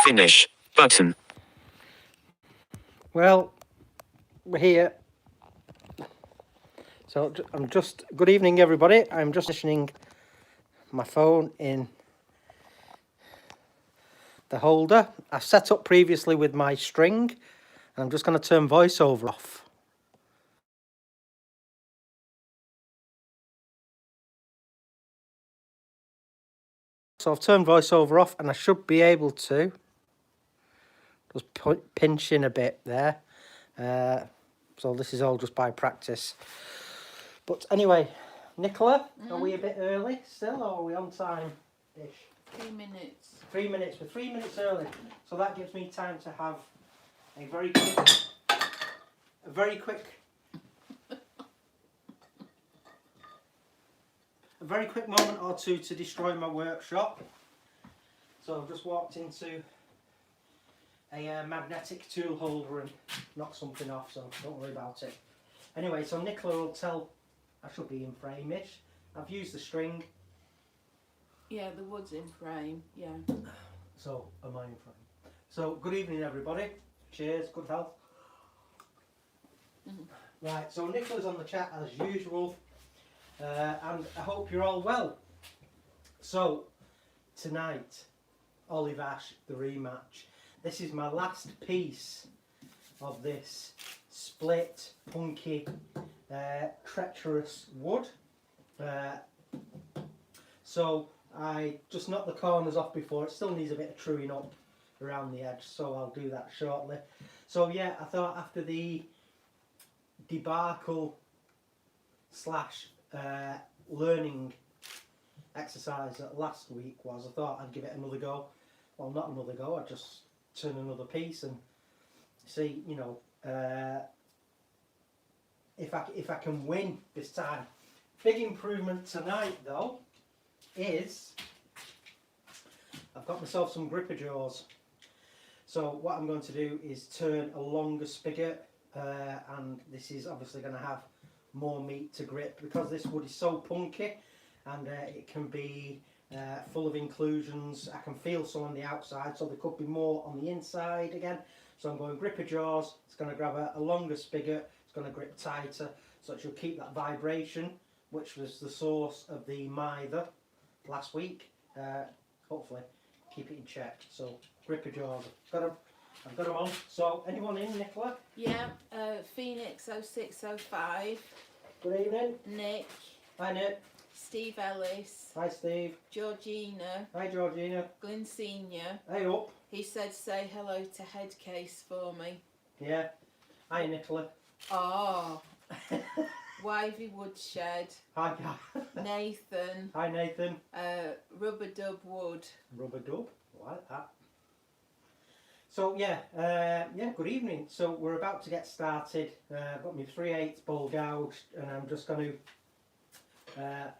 Finish button. Well, we're here. So good evening everybody. I'm just positioning my phone in the holder. I set up previously with my string, and I'm just going to turn voiceover off. So I've turned voiceover off, and I should be able to just pinch in a bit there. So this is all just by practice. But anyway, Nicola, are we a bit early still, or are we on time-ish? 3 minutes. 3 minutes. We're 3 minutes early, so that gives me time to have a very quick moment or two to destroy my workshop. So I've just walked into a magnetic tool holder and knocked something off, so don't worry about it. Anyway, so Nicola will tell. I should be in frame-ish. I've used the string. Yeah, the wood's in frame, yeah. So, am I in frame? So, good evening everybody. Cheers, good health. Right, so Nicola's on the chat as usual. And I hope you're all well. So, tonight, Olive Ash, the rematch. This is my last piece of this split, punky, treacherous wood. So I just knocked the corners off before. It still needs a bit of truing up around the edge, so I'll do that shortly. So yeah, I thought after the debacle / learning exercise that last week was, I thought I'd give it another go. Well, not another go, I'd just turn another piece and see, you know, if I can win this time. Big improvement tonight though is I've got myself some gripper jaws. So what I'm going to do is turn a longer spigot, and this is obviously going to have more meat to grip because this wood is so punky, and it can be full of inclusions. I can feel some on the outside, so there could be more on the inside again. So I'm going gripper jaws. It's going to grab a longer spigot. It's going to grip tighter, so it should keep that vibration, which was the source of the mither last week. Hopefully keep it in check. So gripper jaws, I've got them on. So anyone in, Nicola? Yeah, Phoenix 0605. Good evening. Nick. Hi Nick. Steve Ellis. Hi Steve. Georgina. Hi Georgina. Glyn Senior. Hey up. He said say hello to Headcase for me. Yeah. Hi Nicola. Oh. Wivey Woodshed. Hi Nathan. Hi Nathan. Rubber Dub Wood. Rubber dub. I like that. So yeah, good evening. So we're about to get started. I've got my 3/8 bowl gouged, and I'm just going to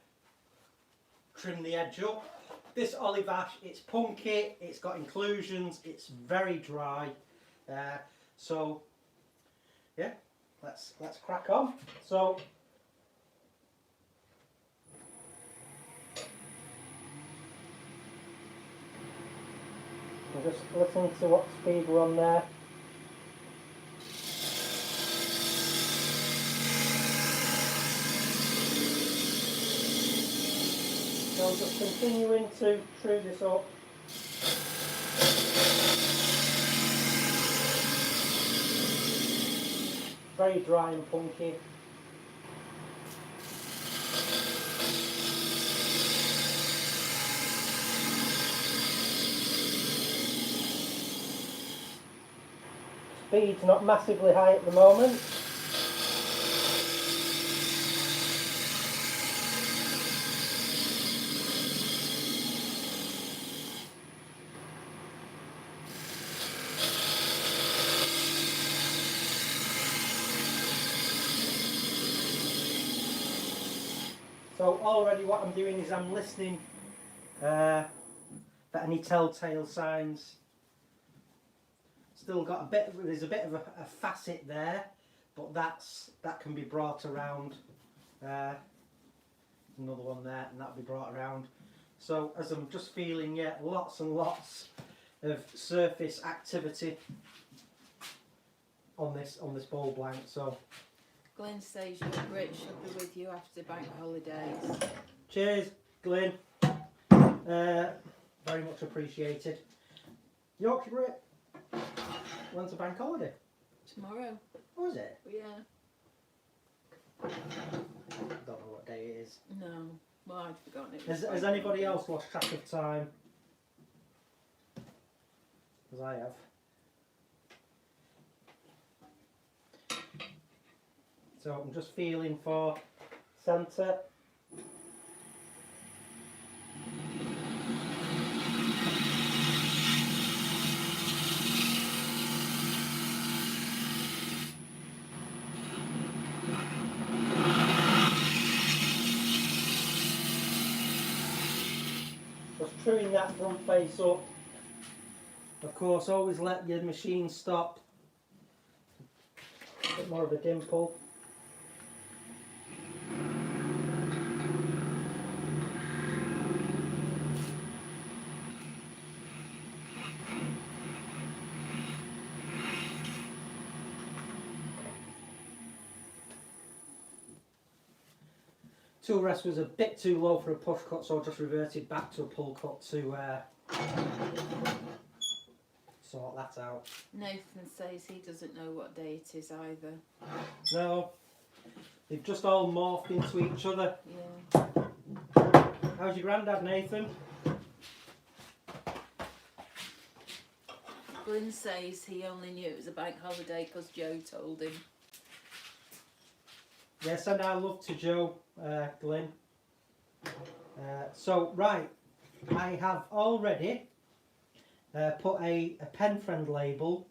trim the edge up. This olive ash, it's punky, it's got inclusions, it's very dry. So yeah, let's crack on. So I'm just listening to what speed we're on there. So I'm just continuing to true this up. Very dry and punky. Speed's not massively high at the moment. So already what I'm doing is I'm listening for any telltale signs. Still got there's a bit of a facet there, but that can be brought around. Another one there, and that'll be brought around. So as I'm just feeling, yeah, lots and lots of surface activity on this bowl blank. So Glenn says your Brit should be with you after bank holidays. cheers, Glyn. Very much appreciated. Yorkshire Brit, when's the bank holiday? Tomorrow. Was it? Yeah. Don't know what day it is. No. Well, I'd forgotten it. Was Has bank anybody holiday. else lost track of time? Because I have. So I'm just feeling for centre. Just truing that front face up. Of course, always let your machine stop. A bit more of a dimple. Tool rest was a bit too low for a push cut, so I just reverted back to a pull cut to sort that out. Nathan says he doesn't know what day it is either. No, they've just all morphed into each other. Yeah. How's your granddad, Nathan? Glenn says he only knew it was a bank holiday because Joe told him. Yeah, send our love to Joe, Glyn. So, right, I have already put a pen friend label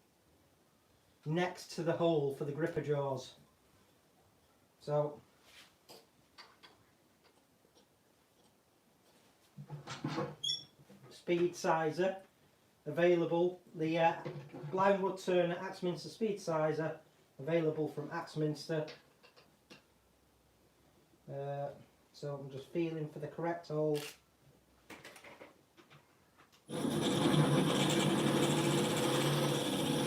next to the hole for the gripper jaws. So, speed sizer available. The Blind Woodturner Axminster speed sizer available from Axminster. So I'm just feeling for the correct hole.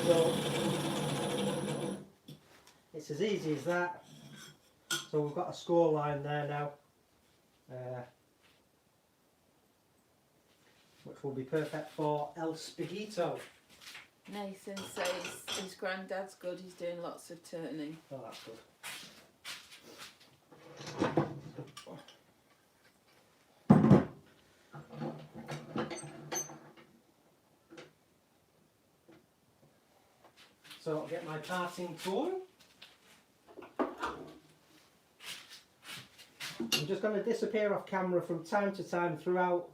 So it's as easy as that. So we've got a score line there now, which will be perfect for El Spaghetto. Nathan says his granddad's good, he's doing lots of turning. Oh, that's good. So I'll get my parting tool. I'm just going to disappear off camera from time to time throughout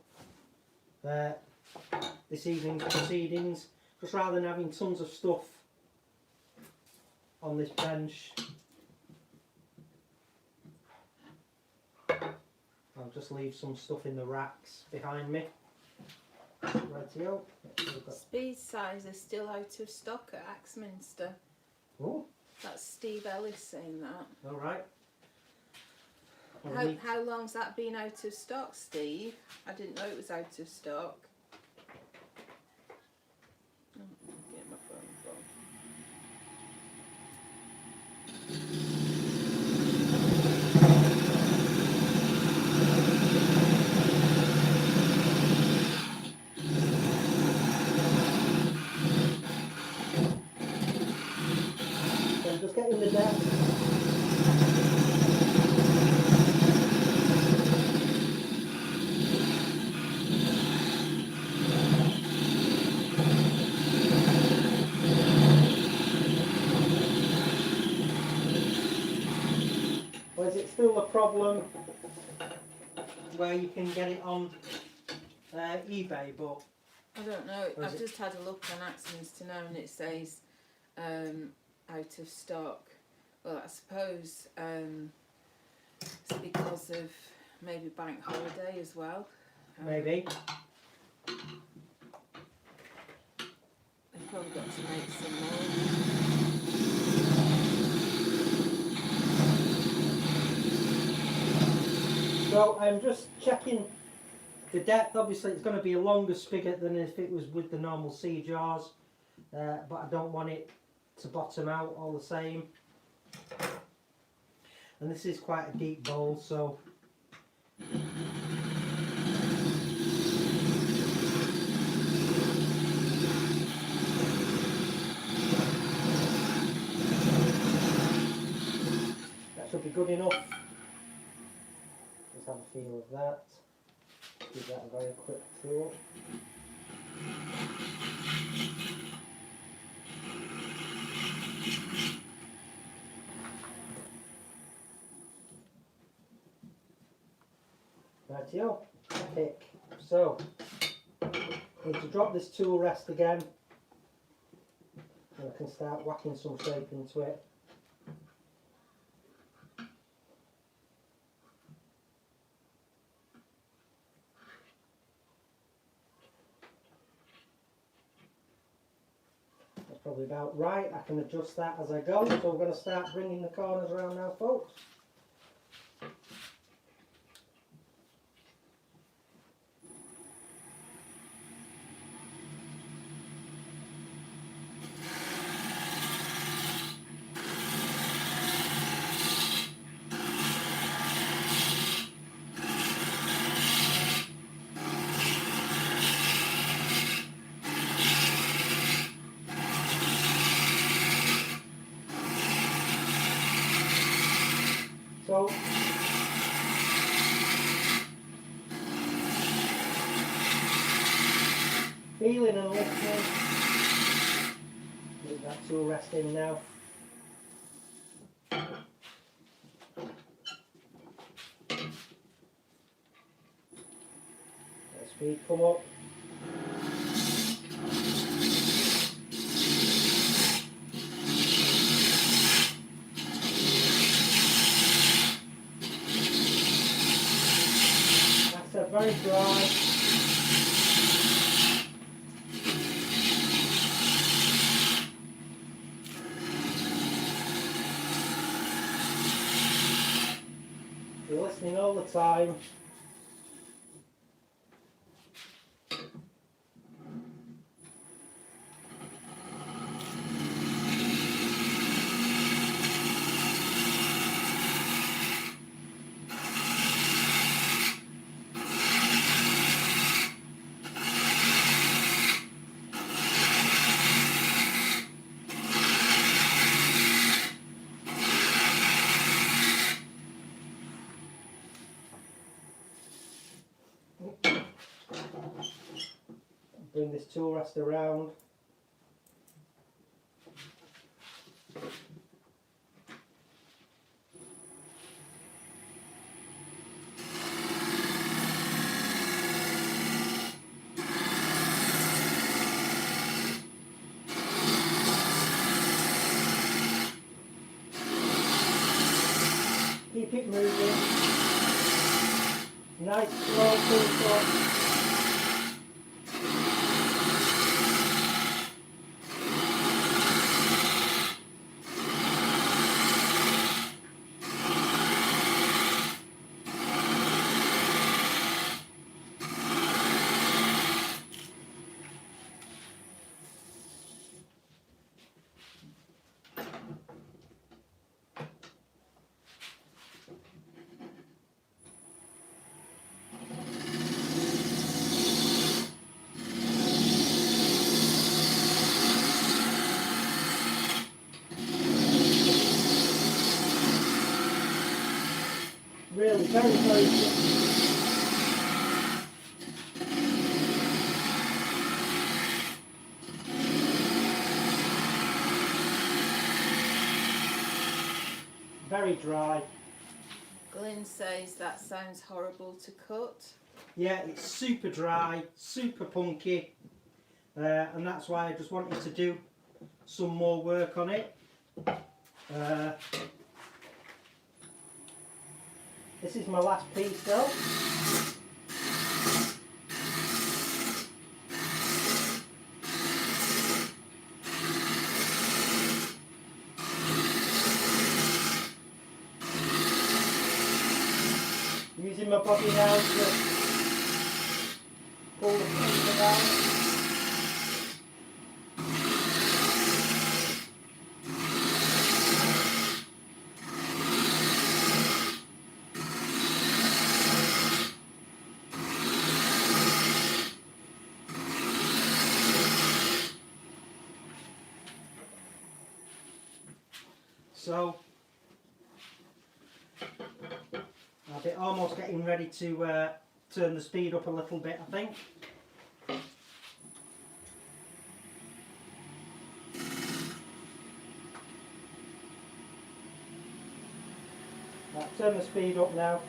this evening's proceedings, just rather than having tons of stuff on this bench. I'll just leave some stuff in the racks behind me. Rightio. Speed size is still out of stock at Axminster. Oh, That's Steve Ellis saying that. all right. How long's that been out of stock, Steve? I didn't know it was out of stock. Oh, get my phone from. So I'm just getting the depth. Or is it still a problem where you can get it on eBay, but I don't know. Or is I've it- just had a look on Axminster now and it says out of stock. Well, I suppose it's because of maybe bank holiday as well. maybe. They've probably got to make some more. So I'm just checking The depth, obviously, it's going to be a longer spigot than if it was with the normal sea jars, but I don't want it to bottom out all the same. And this is quite a deep bowl, so that should be good enough. Let's have a feel of that. Give that a very quick tool. Rightio, pick. So, need to drop this tool rest again, and I can start whacking some shape into it. That's probably about right. I can adjust that as I go. So we're going to start bringing the corners around now, folks. So, feeling and lifting. Leave that tool rest in now. Let speed come up. Very dry. You're listening all the time. Bring this tool rest around. Keep it moving. Nice slow pulse. Really very, very good. Very dry. Glyn says that sounds horrible to cut. Yeah, it's super dry, super punky, and that's why I just wanted to do some more work on it. This is my last piece though. Using my body now to pull the paper down. So I'll be almost getting ready to turn the speed up a little bit, I think. I'll turn the speed up now.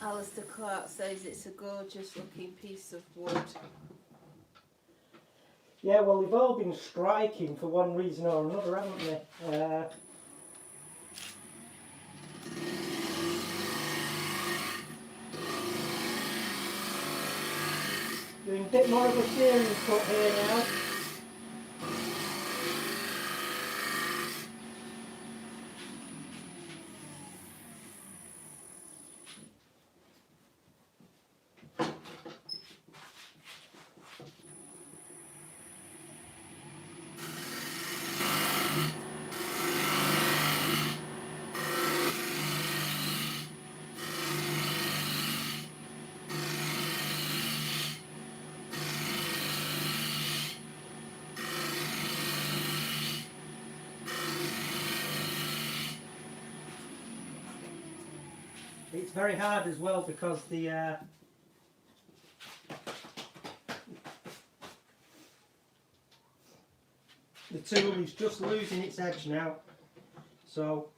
Alistair Clark says it's a gorgeous looking piece of wood. Yeah, well, they've all been striking for one reason or another, haven't they? Doing a bit more of a series cut here now. It's very hard as well because the tool is just losing its edge now, so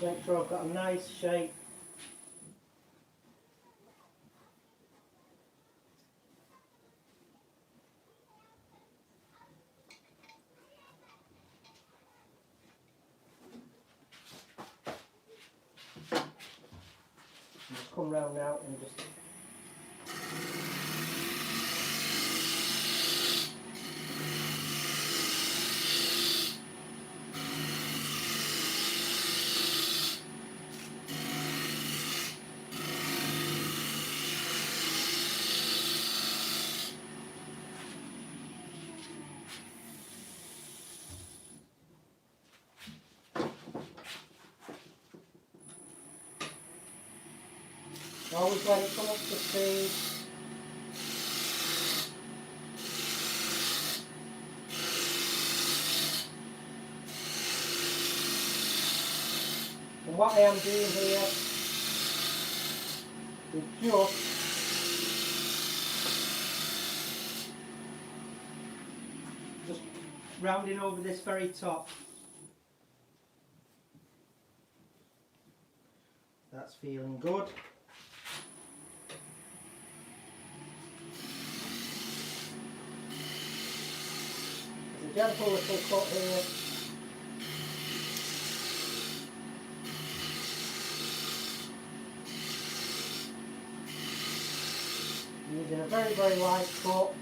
make sure I've got a nice shape. Just come round now and just always let it come up to speed. And what I am doing here is just rounding over this very top. That's feeling good. There's a gentle little cut here. Using a very, very light cut.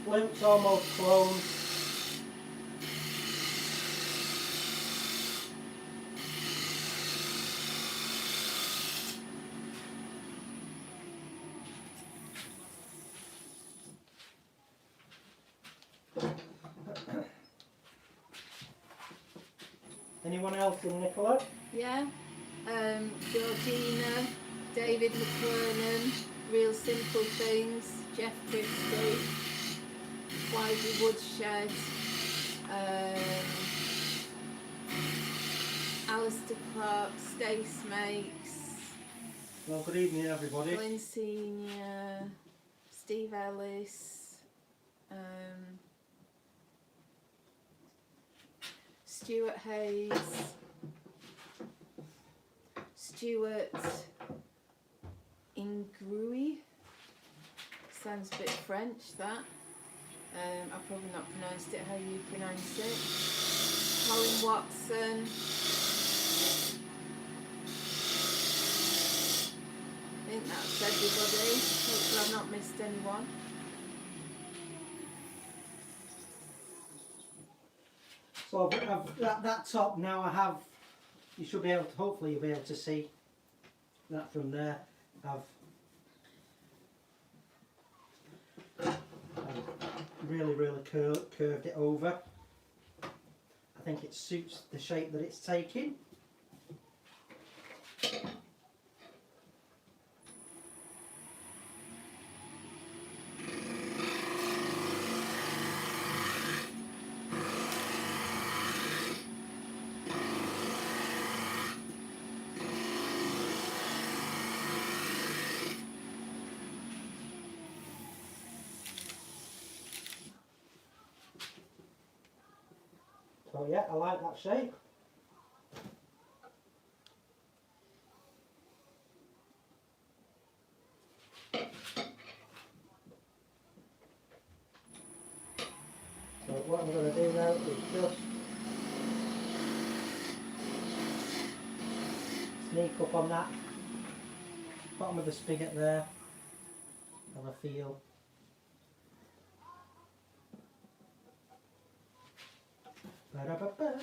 Flint's almost closed. Anyone else in Nicola? Yeah. Georgina, David McKernan, Real Simple Things, Jeff Christie, Whitey Woodshed, Alistair Clark, Stace Makes, Well, good evening, everybody. Glyn Senior, Steve Ellis, Stuart Hayes, Stuart Ingrui. Sounds a bit French, that. I've probably not pronounced it how you pronounce it. Colin Watson. I think that's everybody. Hopefully I've not missed anyone. So that top now I have, you should be able to, hopefully you'll be able to see that from there. I've really curved it over. I think it suits the shape that it's taking. So yeah, I like that shape. So what I'm going to do now is just sneak up on that bottom of the spigot there, have a feel. Ba-da-ba-ba.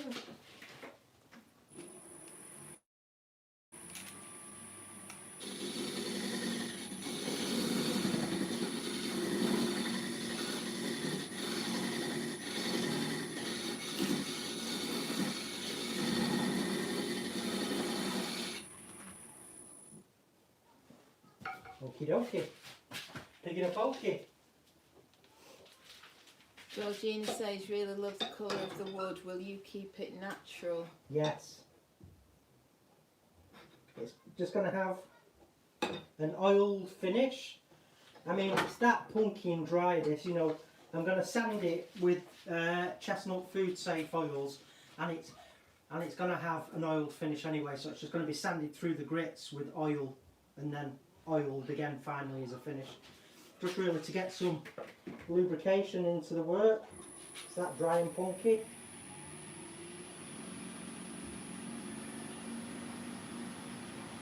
Okie dokie. Picking up okay. Georgina says really love the colour of the wood. Will you keep it natural? Yes. It's just going to have an oiled finish. I mean, it's that punky and dry, this, you know. I'm going to sand it with chestnut food safe oils, and it's going to have an oiled finish anyway, so it's just going to be sanded through the grits with oil and then oiled again finally as a finish. Just really to get some lubrication into the work. It's that dry and punky.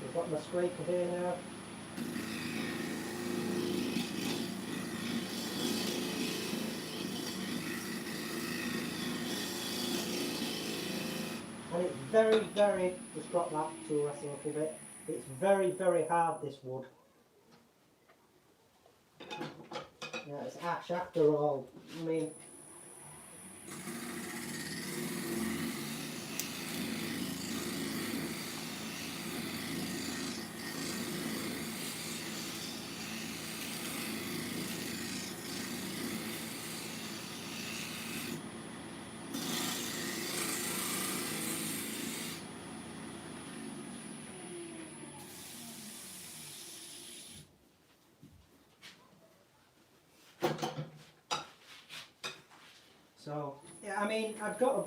I've got my scraper here now. And it's very, just drop that tool rest a little bit. It's very hard, this wood. Yeah, it's ash after all. I mean, so yeah, I mean, I've got a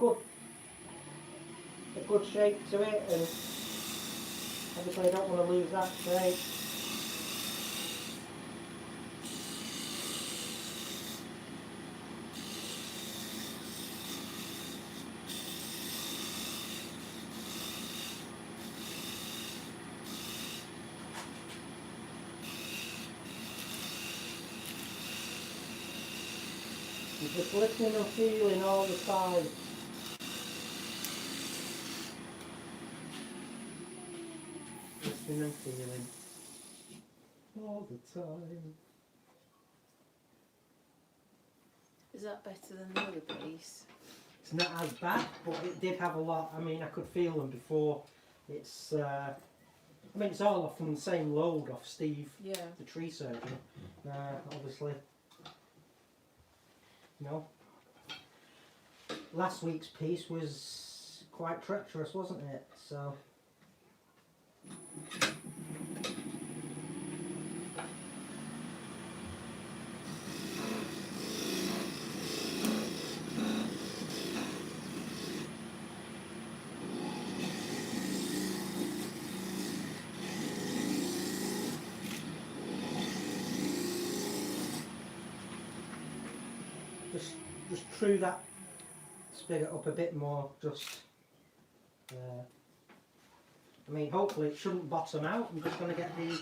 good shape to it, and obviously I don't want to lose that shape. You're just listening and feeling all the time. Listening and feeling all the time. Is that better than the other piece? it's not as bad, but it did have a lot. I mean, I could feel them before. It's I mean, it's all off from the same load off Steve, the tree surgeon. Obviously, you know, last week's piece was quite treacherous, wasn't it? So. Just true that spigot up a bit more, just I mean, hopefully it shouldn't bottom out. I'm just going to get the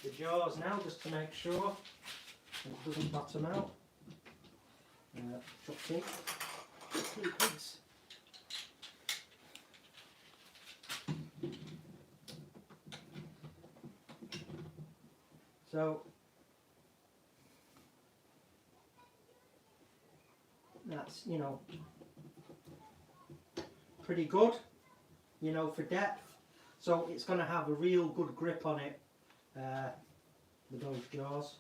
jaws now just to make sure it doesn't bottom out. Chuck pig. Three pigs. So that's, you know, pretty good, you know, for depth. So it's going to have a real good grip on it with those jaws.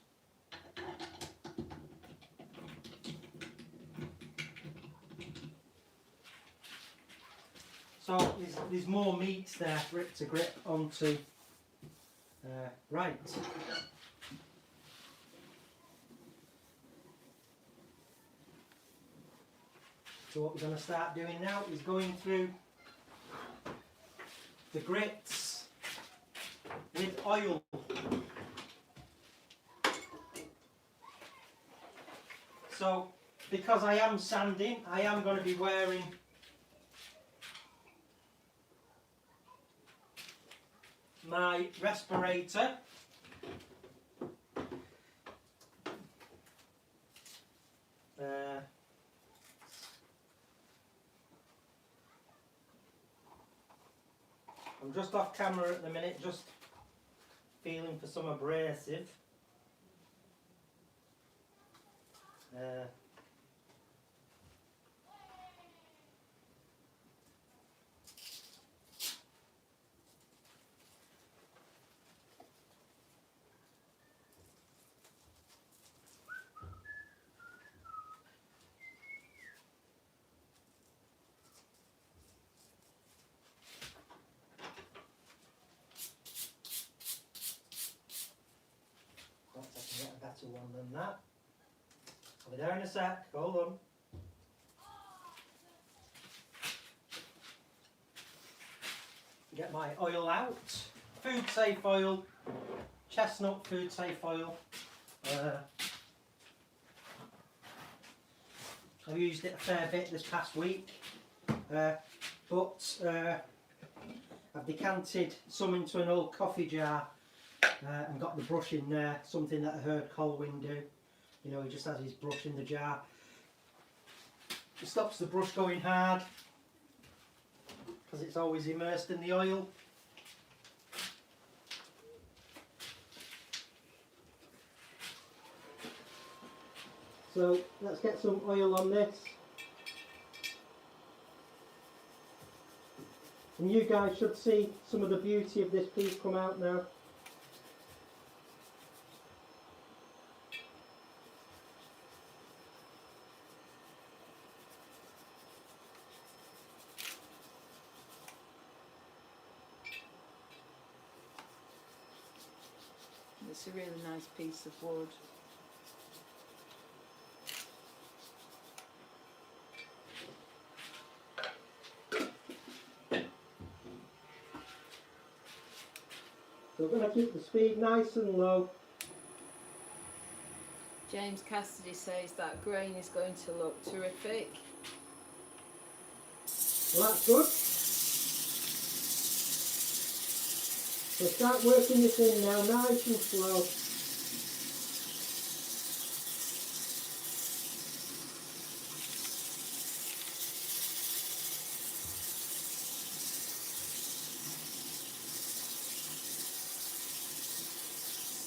So there's more meat there for it to grip onto. Right. So what we're going to start doing now is going through the grits with oil. So because I am sanding, I am going to be wearing my respirator. I'm just off camera at the minute, just feeling for some abrasive. One than that. I'll be there in a sec, hold on. Get my oil out. Food safe oil, chestnut food safe oil. I've used it a fair bit this past week, but I've decanted some into an old coffee jar. And got the brush in there, something that I heard Colwyn do. You know, he just has his brush in the jar. It stops the brush going hard because it's always immersed in the oil. So let's get some oil on this. And you guys should see some of the beauty of this piece come out now. It's a really nice piece of wood. So we're going to keep the speed nice and low. James Cassidy says that grain is going to look terrific. Well, that's good. So start working this in now, nice and slow.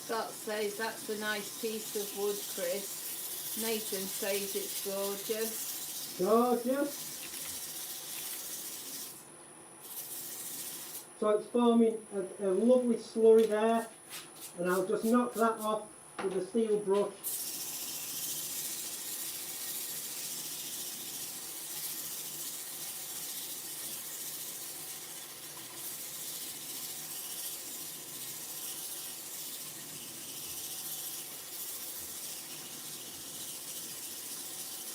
Scott says that's a nice piece of wood, Chris. Nathan says it's gorgeous. Gorgeous. So it's forming a lovely slurry there, and I'll just knock that off with a steel brush.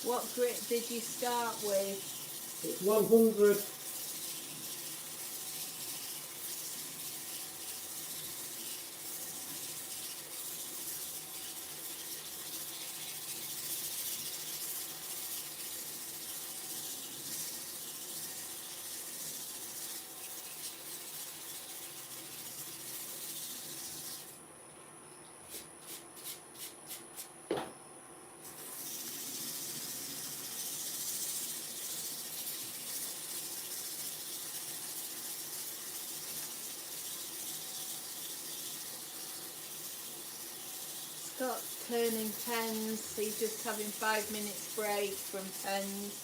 What grit did you start with? It's 100. Scott's turning pens, so he's just having 5 minutes break from pens.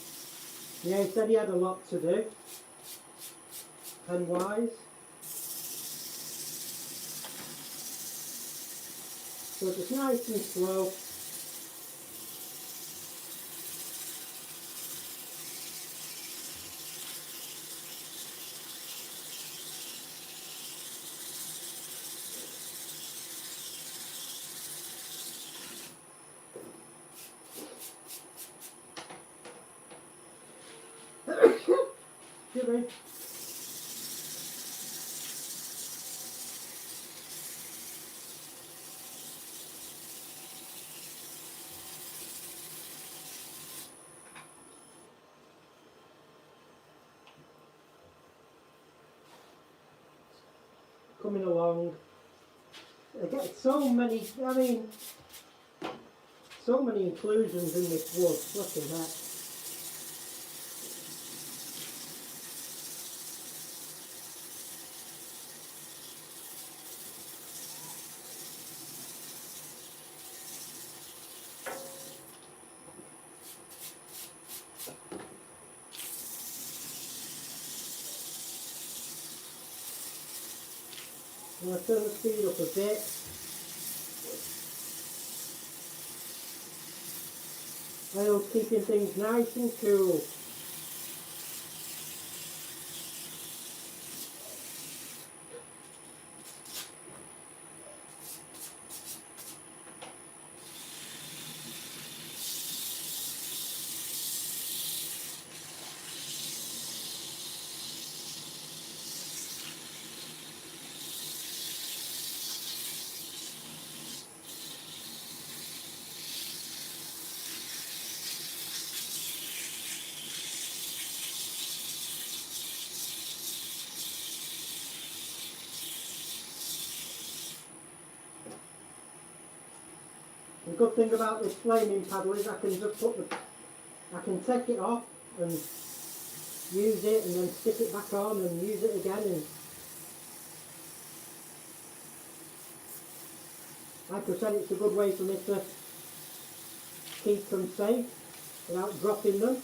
Yeah, he said he had a lot to do, pen-wise. So just nice and slow. Excuse me. Coming along. I get so many, I mean, so many inclusions in this wood. Flipping heck. I'm going to turn the speed up a bit. While keeping things nice and cool. The good thing about this flaming paddle is I can just I can take it off and use it and then stick it back on and use it again, and like I said, it's a good way for me to keep them safe without dropping them.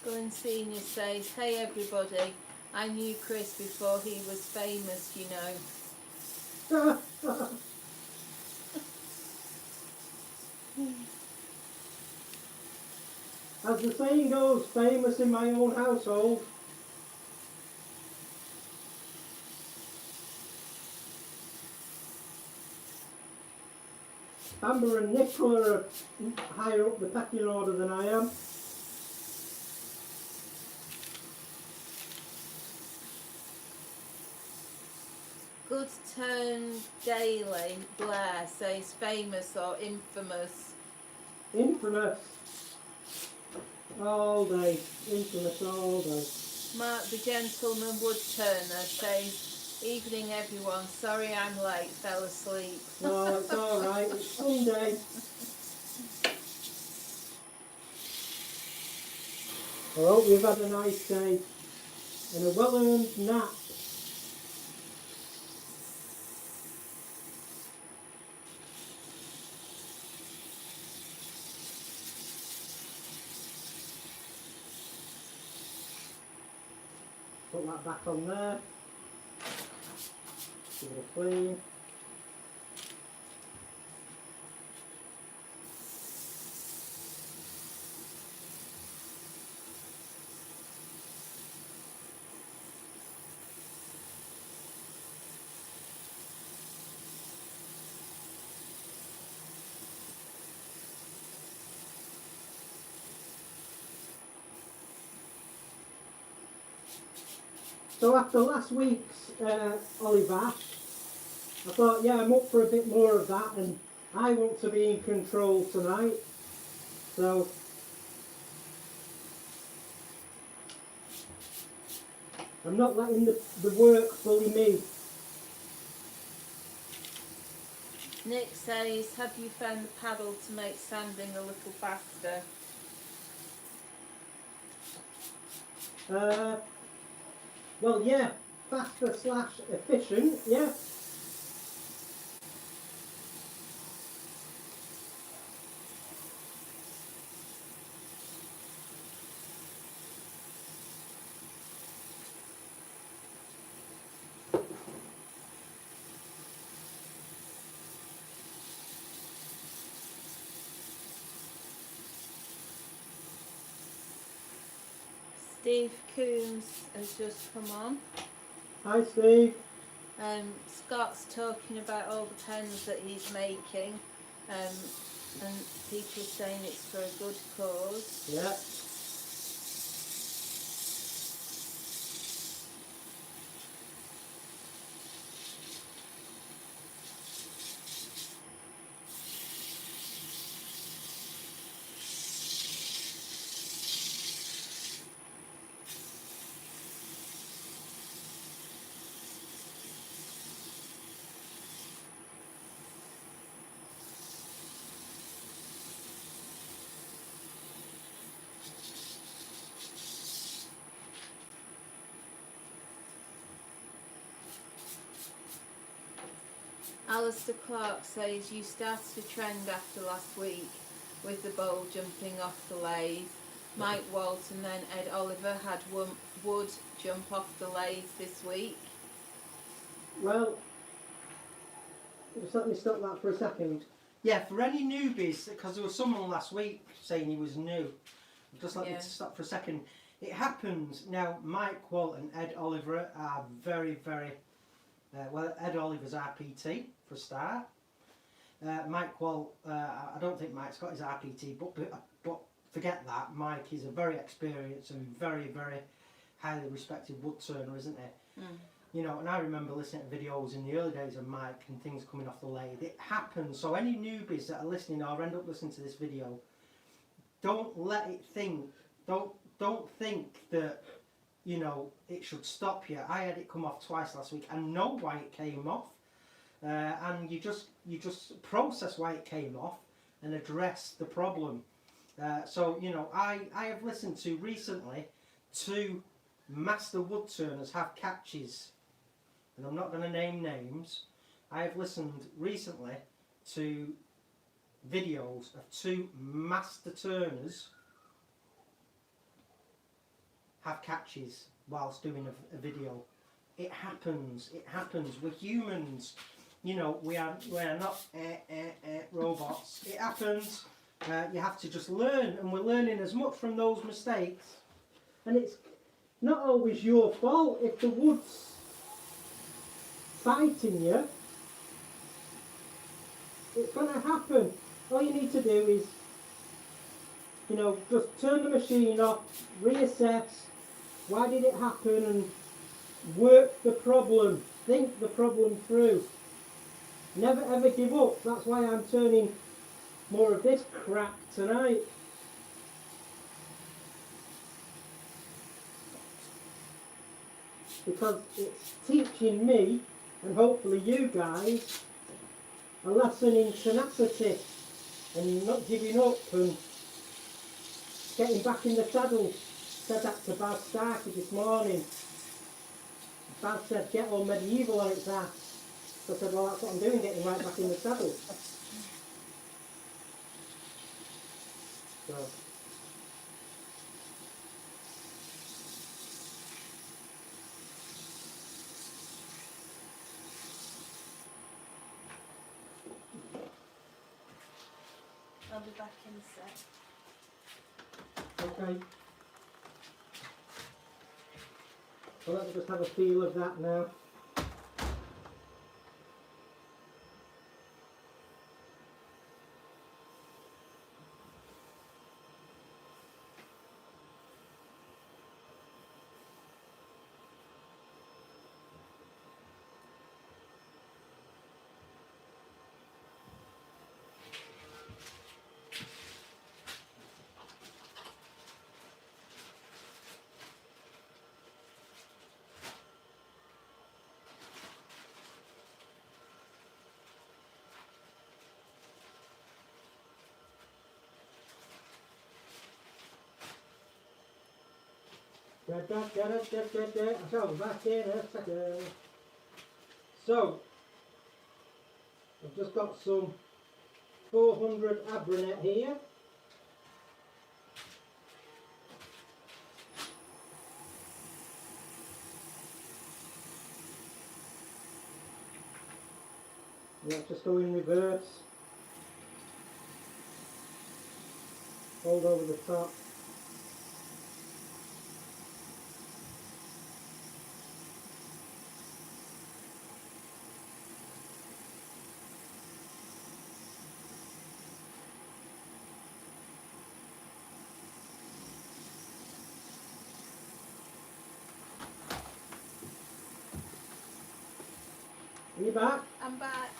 Glenn Senior says, "Hey everybody, I knew Chris before he was famous, you know." As the saying goes, famous in my own household. Amber and Nicola are higher up the pecking order than I am. Good Turn Daily Blair says famous or infamous. Infamous. All day. Infamous all day. Mark the Gentleman Woodturner says, evening everyone, sorry I'm late, fell asleep. No, it's alright, it's Sunday. I hope you've had a nice day and a well-earned nap. Put that back on there. Give it a clean. So after last week's Oliver, I thought, yeah, I'm up for a bit more of that, and I want to be in control tonight. So I'm not letting the work bully me. Nick says, have you found the paddle to make sanding a little faster? Well, yeah, faster / efficient, yeah. Steve Coombs has just come on. Hi, Steve. Scott's talking about all the pens that he's making, and people are saying it's for a good cause. Yeah. Alistair Clark says you started a trend after last week with the bowl jumping off the lathe. Mike Walton and then Ed Oliver had Wood jump off the lathe this week. Well, just let me stop that for a second. Yeah, for any newbies, because there was someone last week saying he was new. Just let me stop for a second. It happens now. Mike Walton and Ed Oliver are very, very well. Ed Oliver's RPT for a start. Mike Walt, I don't think Mike's got his RPT, but forget that. Mike is a very experienced and very, very highly respected woodturner, isn't he? Mm. You know, and I remember listening to videos in the early days of Mike and things coming off the lathe. It happens. So any newbies that are listening or end up listening to this video, don't let it think. Don't think that, you know, it should stop you. I had it come off twice last week. I know why it came off, and you just process why it came off and address the problem. So you know, I have listened to recently 2 master woodturners have catches, and I'm not going to name names. I have listened recently to videos of 2 master turners have catches whilst doing a video. It happens. It happens. We're humans. You know, we are not robots. It happens. You have to just learn, and we're learning as much from those mistakes. And it's not always your fault if the wood's fighting you. It's going to happen. All you need to do is, you know, just turn the machine off, reassess, why did it happen, and work the problem, think the problem through. Never ever give up. That's why I'm turning more of this crap tonight. because it's teaching me, and hopefully you guys, a lesson in tenacity and not giving up and getting back in the saddle. Said that to Baz Starkey this morning. Baz said, get all medieval on its ass. So I said, well, that's what I'm doing, getting right back in the saddle. So. I'll be back in a sec. Okay. So let's just have a feel of that now. I'll be back in a second. So, I've just got some 400 Abranet here. Let's just go in reverse. Hold over the top. Are you back? I'm back.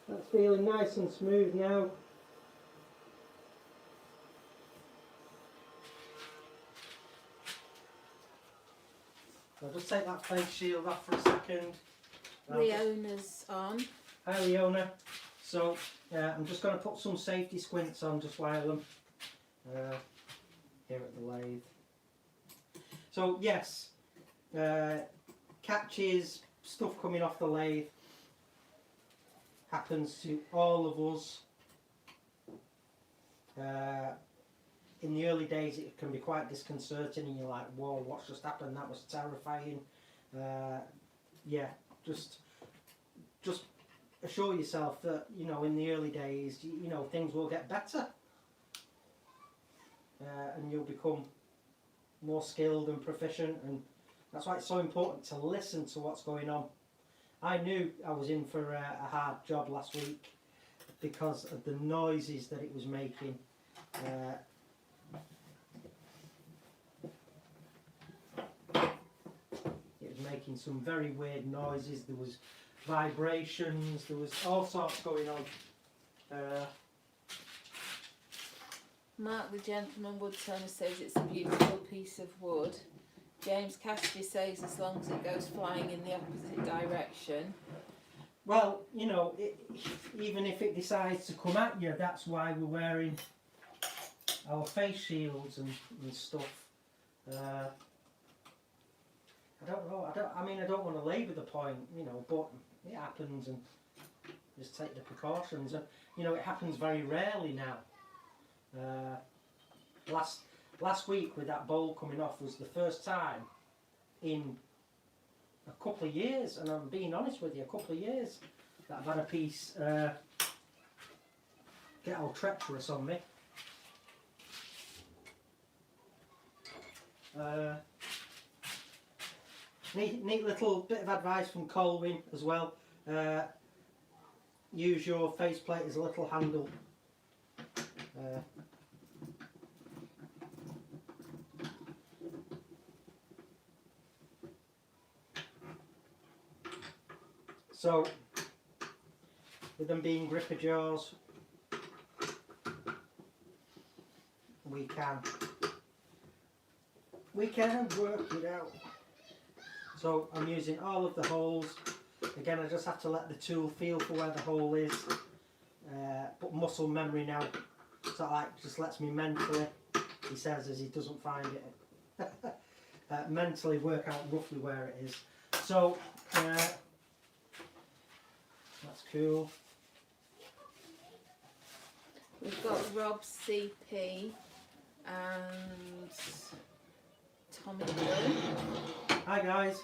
That's feeling nice and smooth now. I'll just take that face shield off for a second. Leona's on. Hi Leona. So I'm just going to put some safety squints on just while I'm here at the lathe. So yes, catches, stuff coming off the lathe happens to all of us. In the early days it can be quite disconcerting and you're like, whoa, what's just happened? That was terrifying. Yeah, just assure yourself that, you know, in the early days, you know, things will get better. And you'll become more skilled and proficient, and that's why it's so important to listen to what's going on. I knew I was in for a hard job last week because of the noises that it was making. It was making some very weird noises. There was vibrations, there was all sorts going on. Mark the Gentleman Woodturner says it's a beautiful piece of wood. James Cassidy says as long as it goes flying in the opposite direction. Well, you know, even if it decides to come at you, that's why we're wearing our face shields and stuff. I don't know. I mean, I don't want to labour the point, you know, but it happens, and just take the precautions. And you know, it happens very rarely now. Last week with that bowl coming off was the first time in a couple of years, and I'm being honest with you, a couple of years that I've had a piece get all treacherous on me. Neat little bit of advice from Colwyn as well. Use your faceplate as a little handle. So with them being gripper jaws, we can work it out. So I'm using all of the holes. Again, I just have to let the tool feel for where the hole is. But muscle memory now, so like just lets me mentally, he says as he doesn't find it, mentally work out roughly where it is. So that's cool. We've got Rob CP and Tommy Blue. Hi guys.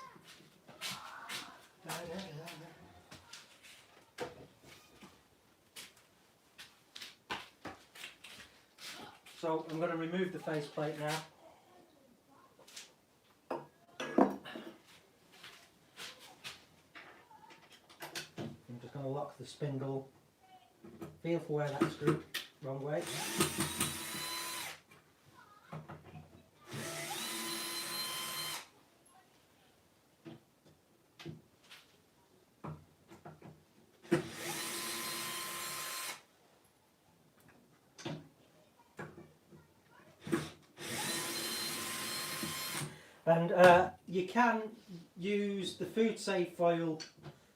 So I'm going to remove the faceplate now. I'm just going to lock the spindle. Feel for where that screw, wrong way. And you can use the food safe foil,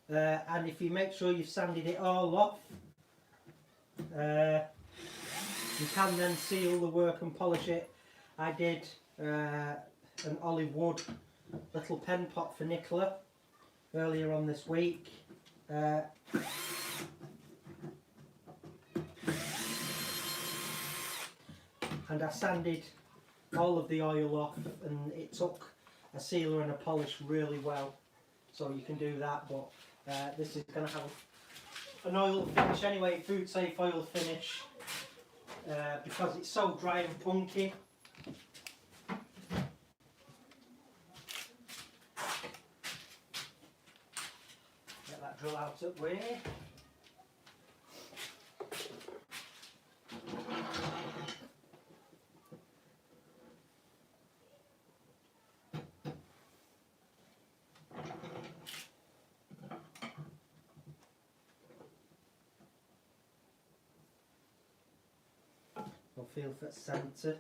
and if you make sure you've sanded it all off, you can then seal the work and polish it. I did an olive wood little pen pot for Nicola earlier on this week. And I sanded all of the oil off, and it took a sealer and a polish really well, so you can do that. But this is going to have an oil finish anyway, food safe oil finish, because it's so dry and punky. Get that drill out of the way. Feel for centre.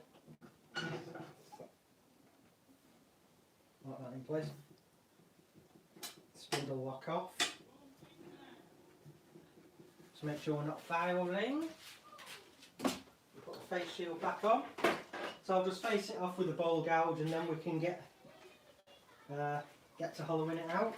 Lock that in place. Spindle lock off. Just make sure we're not firing. Put the face shield back on. So I'll just face it off with a bowl gouge, and then we can get to hollowing it out.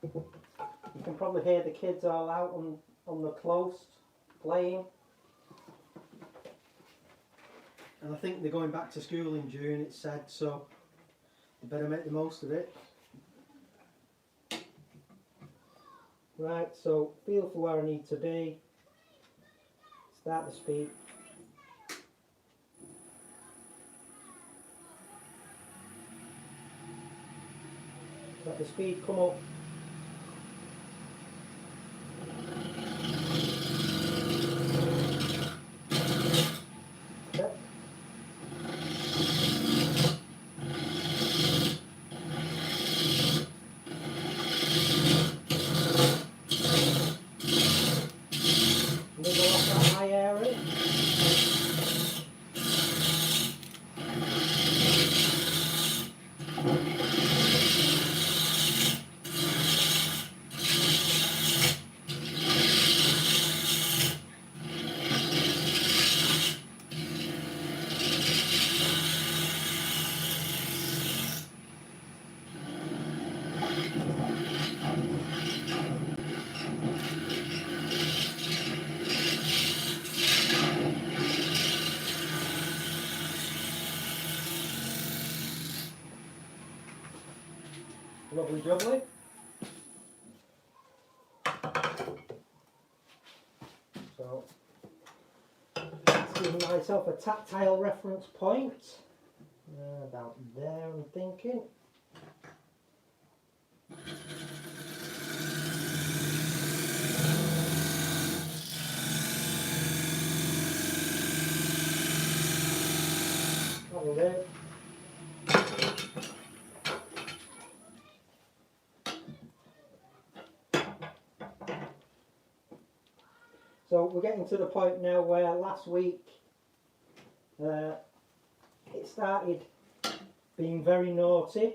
You can probably hear the kids all out on the close playing, and I think they're going back to school in June, it said, so you better make the most of it. Right, so feel for where I need to be, start the speed. Let the speed come up. Lovely jubbly. So, let's give myself a tactile reference point. About there, I'm thinking. That'll do. So we're getting to the point now where last week it started being very naughty.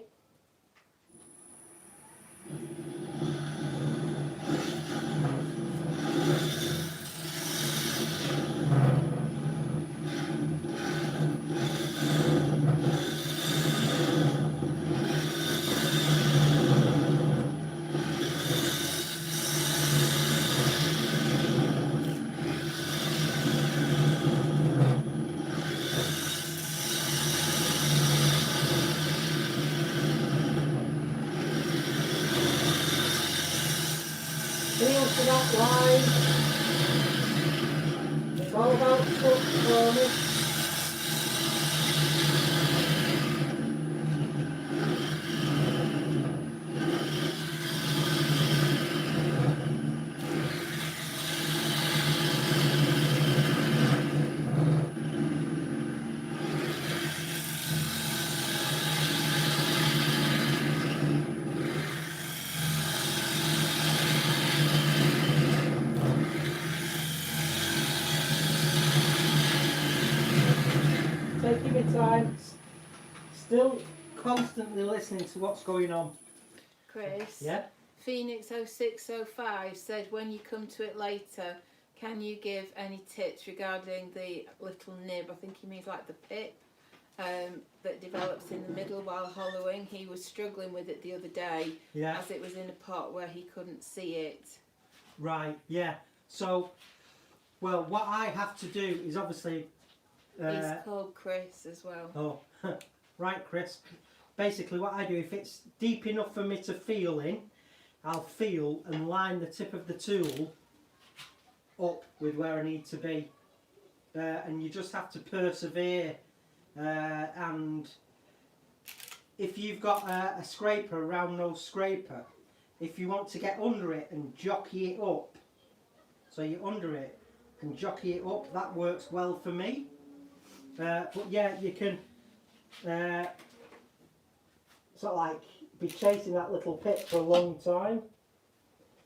Feel for that line. It's all about touch for me. Taking my time, still constantly listening to what's going on. Chris, Yeah? Phoenix 0605 said when you come to it later, can you give any tips regarding the little nib, I think he means like the pip, that develops in the middle while hollowing? He was struggling with it the other day, Yeah. as it was in a pot where he couldn't see it. Right, yeah. So, well, what I have to do is obviously... He's called Chris as well. Oh, right, Chris. Basically, what I do, if it's deep enough for me to feel in, I'll feel and line the tip of the tool up with where I need to be. And you just have to persevere. And if you've got a scraper, a round nose scraper, if you want to get under it and jockey it up, so you're under it and jockey it up, that works well for me. But yeah, you can sort of like be chasing that little pit for a long time.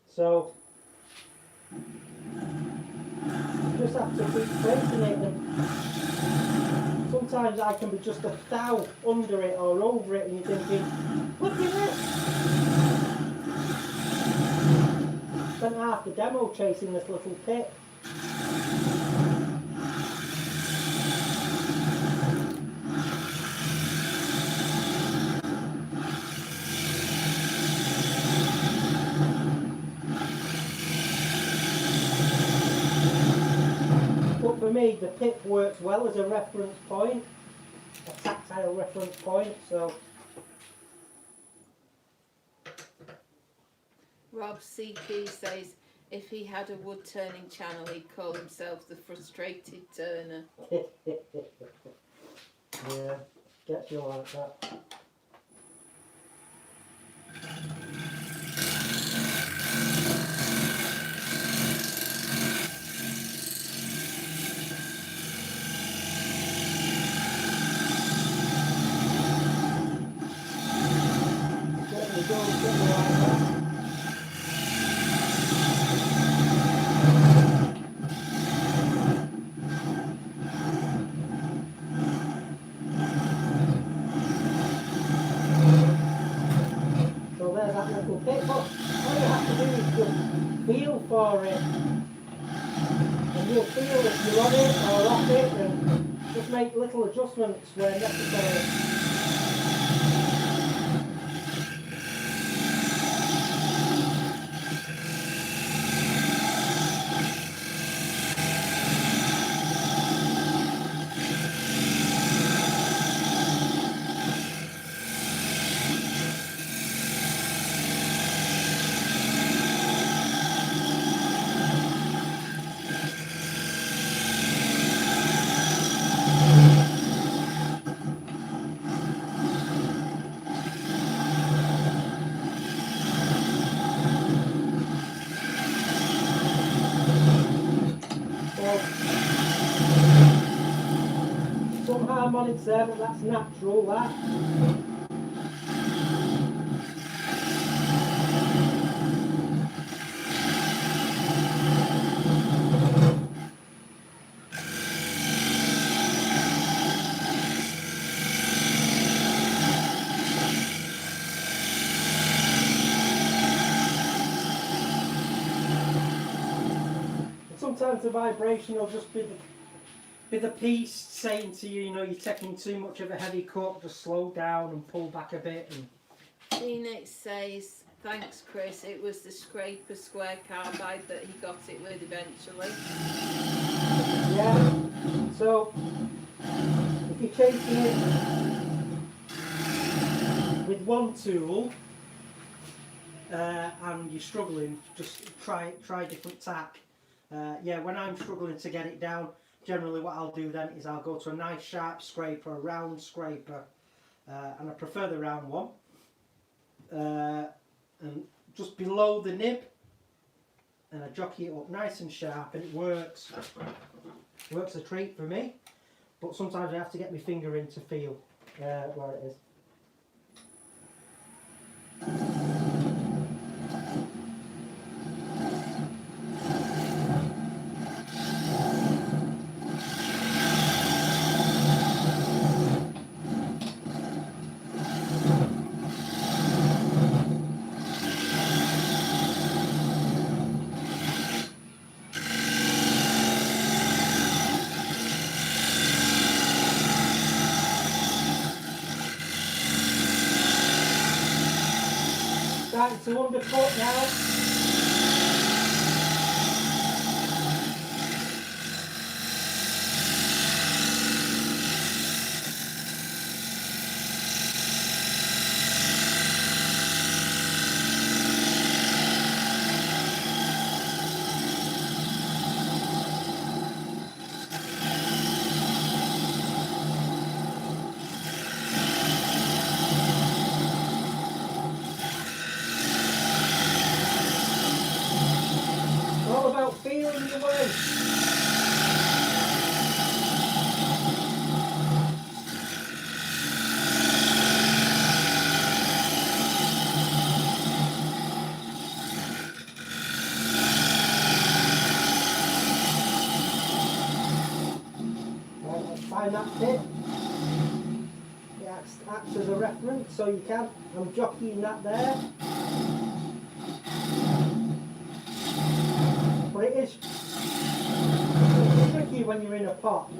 So you just have to keep chasing it, and sometimes I can be just a thou under it or over it, and you're thinking, look at this! Spent half the demo chasing this little pit. But for me, the pip works well as a reference point, a tactile reference point, so... Rob CP says if he had a wood turning channel, he'd call himself the Frustrated Turner. Yeah, gets you like that. Getting like that. So there's that little pit, but all you have to do is just feel for it, and you'll feel if you're on it or off it, and just make little adjustments where necessary. arm on it there, but that's natural, that. Sometimes the vibration will just be the piece saying to you, you know, you're taking too much of a heavy cut, just slow down and pull back a bit. And Phoenix says, thanks Chris, it was the scraper square carbide that he got it with eventually. yeah, so if you're chasing it with one tool and you're struggling, just try different tack. Yeah, when I'm struggling to get it down, generally what I'll do then is I'll go to a nice sharp scraper, a round scraper, and I prefer the round one, and just below the nib, and I jockey it up nice and sharp, and it works a treat for me, but sometimes I have to get my finger in to feel where it is. Starting to undercut now. All about feeling your way. Right, let's find that tip. It acts as a reference, so you can. I'm jockeying that there. But it's tricky when you're in a pot.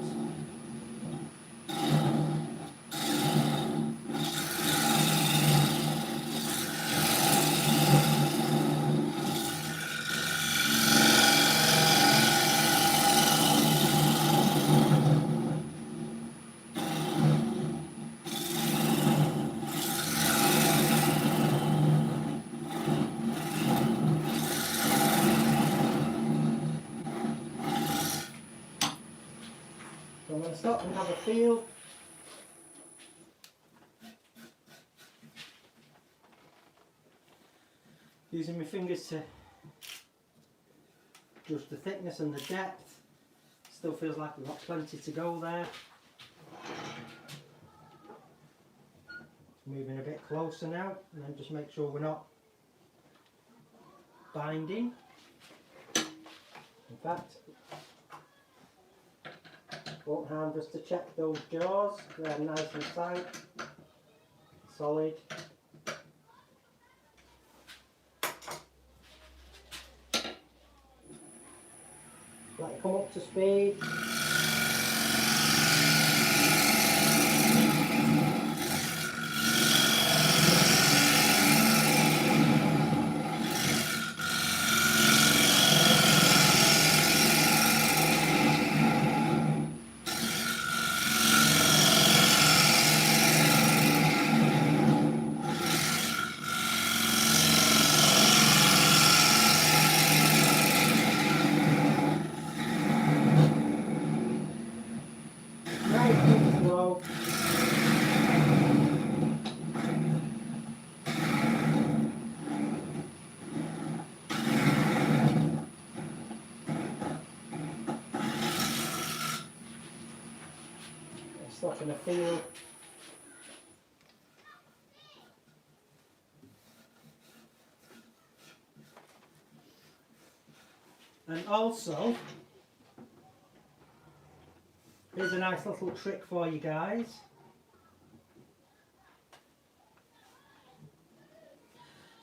So I'm going to stop and have a feel. Using my fingers to adjust the thickness and the depth. Still feels like we've got plenty to go there. Moving a bit closer now, and then just make sure we're not binding. In fact, won't harm just to check those jaws. They're nice and tight, solid. Let it come up to speed. so I can feel. And also, here's a nice little trick for you guys.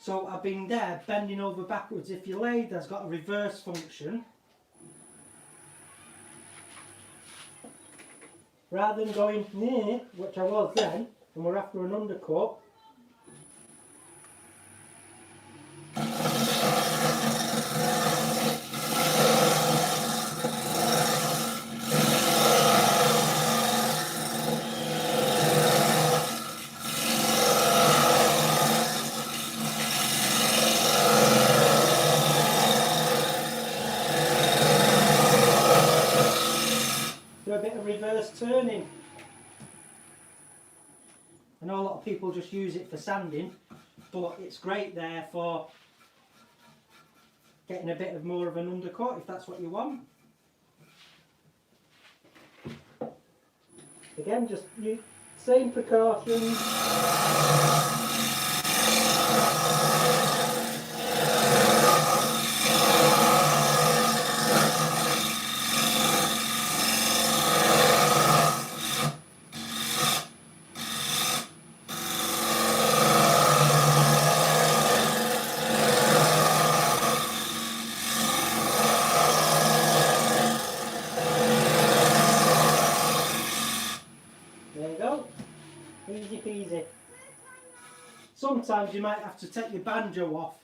So I've been there bending over backwards. If your lathe has got a reverse function, rather than going near, which I was then, and we're after an undercut, do a bit of reverse turning. I know a lot of people just use it for sanding, but it's great there for getting a bit of more of an undercut if that's what you want. Again, just same precautions. There you go, easy peasy. Sometimes you might have to take your banjo off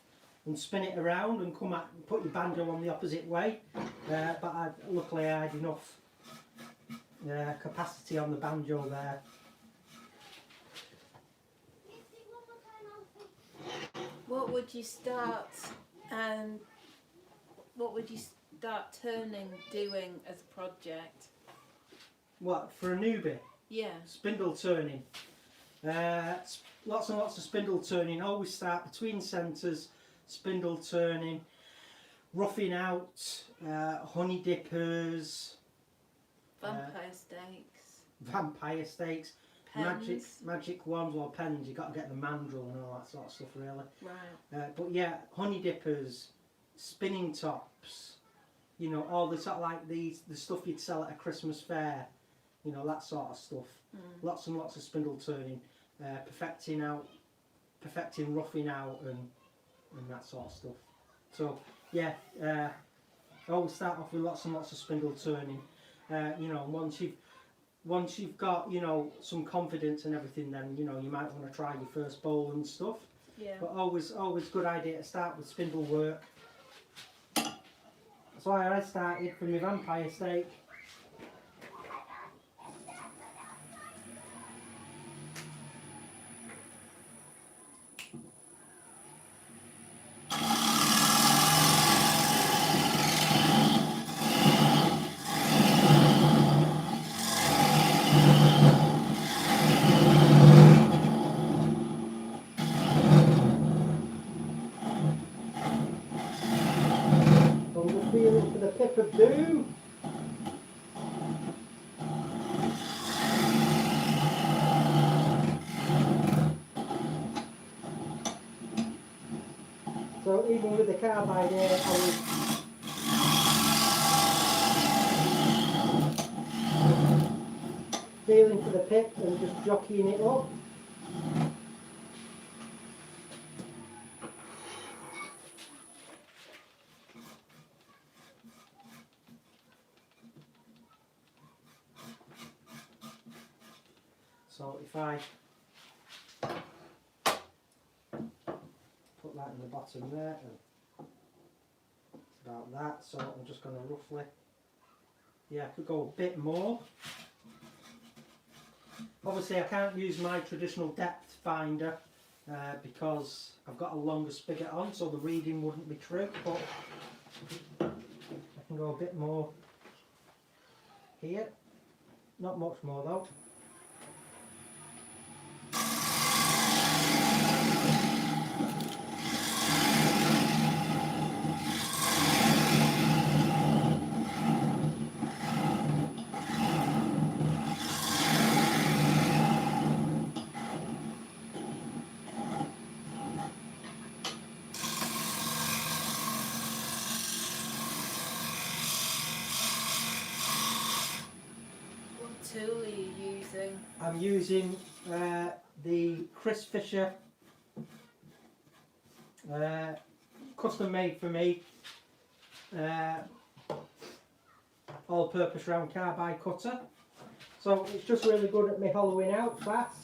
and spin it around and come at and put your banjo on the opposite way, but luckily I had enough capacity on the banjo there. What would you start turning, doing as a project? What, for a newbie? Yeah. Spindle turning. Lots and lots of spindle turning. Always start between centres, spindle turning, roughing out, honey dippers, vampire stakes, magic wands or pens. You've got to get the mandrel and all that sort of stuff, really. Right. But yeah, honey dippers, spinning tops, you know, all the sort of like the stuff you'd sell at a Christmas fair, you know, that sort of stuff. Lots and lots of spindle turning, perfecting, roughing out and that sort of stuff. So yeah, always start off with lots and lots of spindle turning. You know, once you've got, you know, some confidence and everything, then, you know, you might want to try your first bowl and stuff. Yeah. But always good idea to start with spindle work. That's why I started from my vampire stake. Feeling for the pip of doom. So even with the carbide here, I was feeling for the pip and just jockeying it up. So if I put that in the bottom there, and it's about that, so I'm just going to roughly, yeah, I could go a bit more. Obviously I can't use my traditional depth finder because I've got a longer spigot on, so the reading wouldn't be true, but I can go a bit more here, not much more though. tool are you using? I'm using the Chris Fisher, custom made for me, all-purpose round carbide cutter. So it's just really good at me hollowing out fast.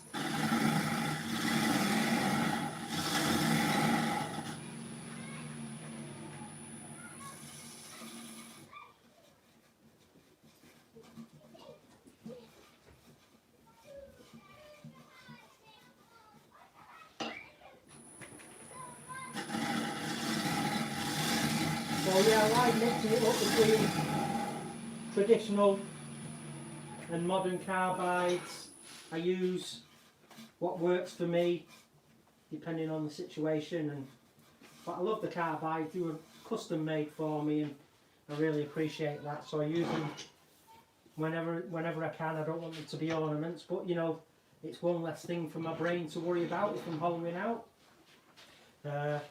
So yeah, I like mixing it up between traditional and modern carbides. I use what works for me depending on the situation, but I love the carbides. They were custom made for me and I really appreciate that, so I use them whenever I can. I don't want them to be ornaments, but you know, it's one less thing for my brain to worry about if I'm hollowing out. Have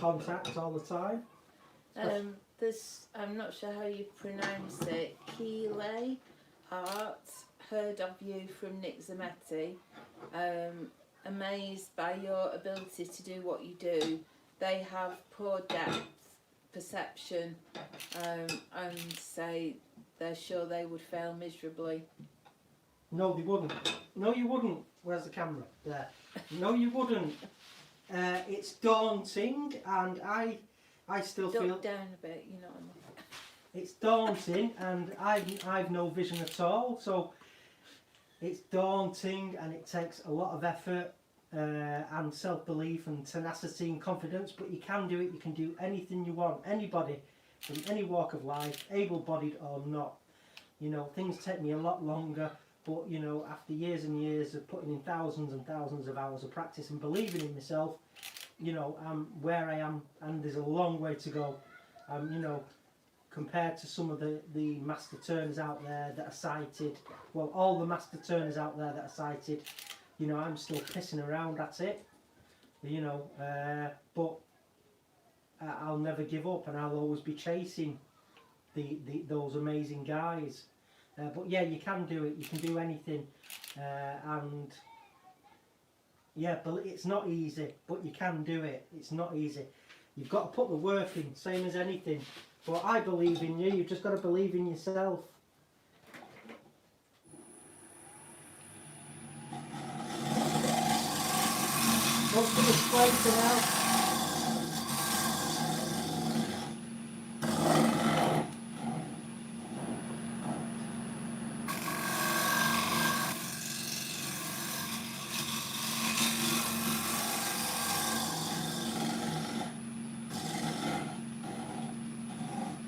contact all the time. This, I'm not sure how you pronounce it, Keeley Art, heard of you from Nick Zametti. Amazed by your ability to do what you do. They have poor depth perception and say they're sure they would fail miserably. No, they wouldn't. No, you wouldn't. Where's the camera? There. No, you wouldn't. It's daunting, and I still feel Duck down a bit, you know what I mean. it's daunting, and I've no vision at all. So it's daunting, and it takes a lot of effort and self-belief and tenacity and confidence. But you can do it. You can do anything you want. Anybody from any walk of life, able-bodied or not. You know, things take me a lot longer. But, you know, after years and years of putting in thousands and thousands of hours of practice and believing in myself, you know, I'm where I am, and there's a long way to go. You know, compared to some of the master turners out there that are sighted, well, all the master turners out there that are sighted, you know, I'm still pissing around at it, you know, but I'll never give up, and I'll always be chasing those amazing guys. But yeah, you can do it. You can do anything, and yeah, but it's not easy. But you can do it. It's not easy. You've got to put the work in, same as anything. But I believe in you. You've just got to believe in yourself. What's the display for now?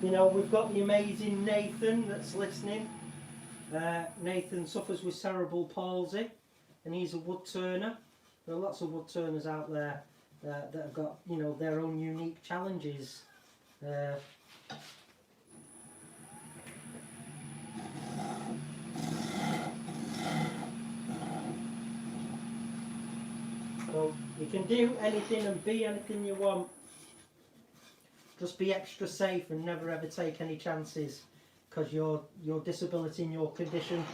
You know, we've got the amazing Nathan that's listening. Nathan suffers with cerebral palsy, and he's a wood turner. There are lots of wood turners out there that have got, you know, their own unique challenges. So you can do anything and be anything you want. Just be extra safe and never ever take any chances, because your disability and your condition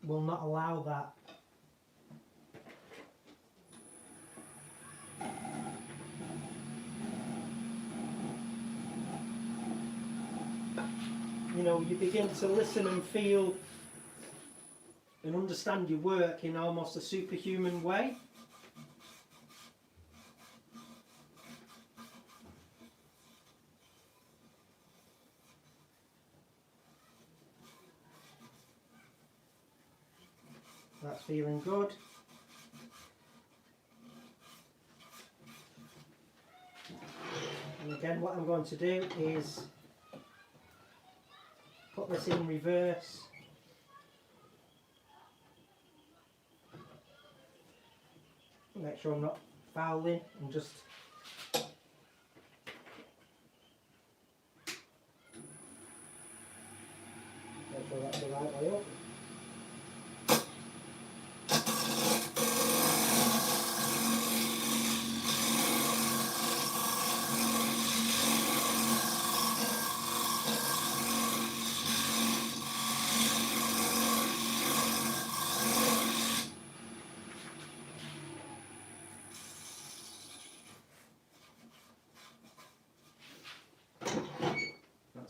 will not allow that. You know, you begin to listen and feel and understand your work in almost a superhuman way. That's feeling good. And again, what I'm going to do is put this in reverse. Make sure I'm not fouling, and just make sure that's the right way up.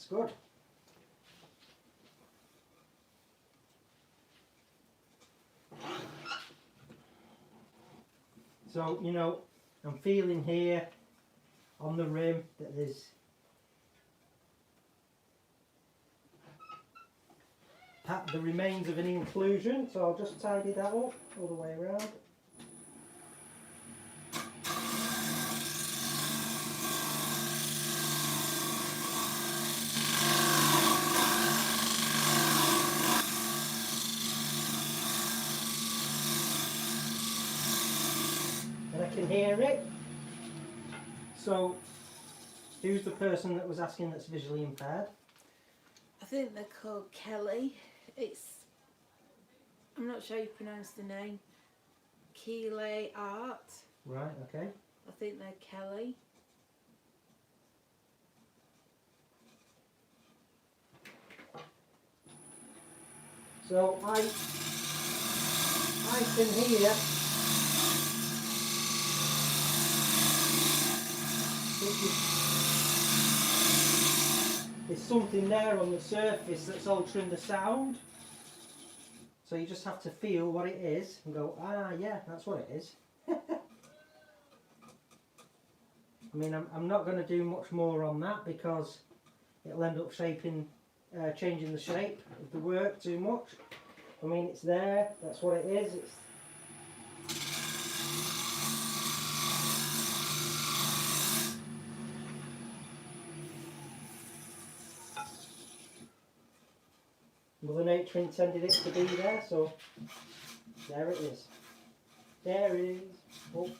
That's good. So, you know, I'm feeling here on the rim that there's the remains of an inclusion, so I'll just tidy that up all the way around. And I can hear it. So, who's the person that was asking that's visually impaired? I think they're called Kelly. I'm not sure you pronounce the name. Keeley Art. Right, okay. I think they're Kelly. So I can hear there's something there on the surface that's altering the sound. So you just have to feel what it is and go, ah, yeah, that's what it is. I mean, I'm not going to do much more on that because it'll end up changing the shape of the work too much. I mean, it's there, that's what it is. Mother Nature intended it to be there, so there it is. There it is. Oh.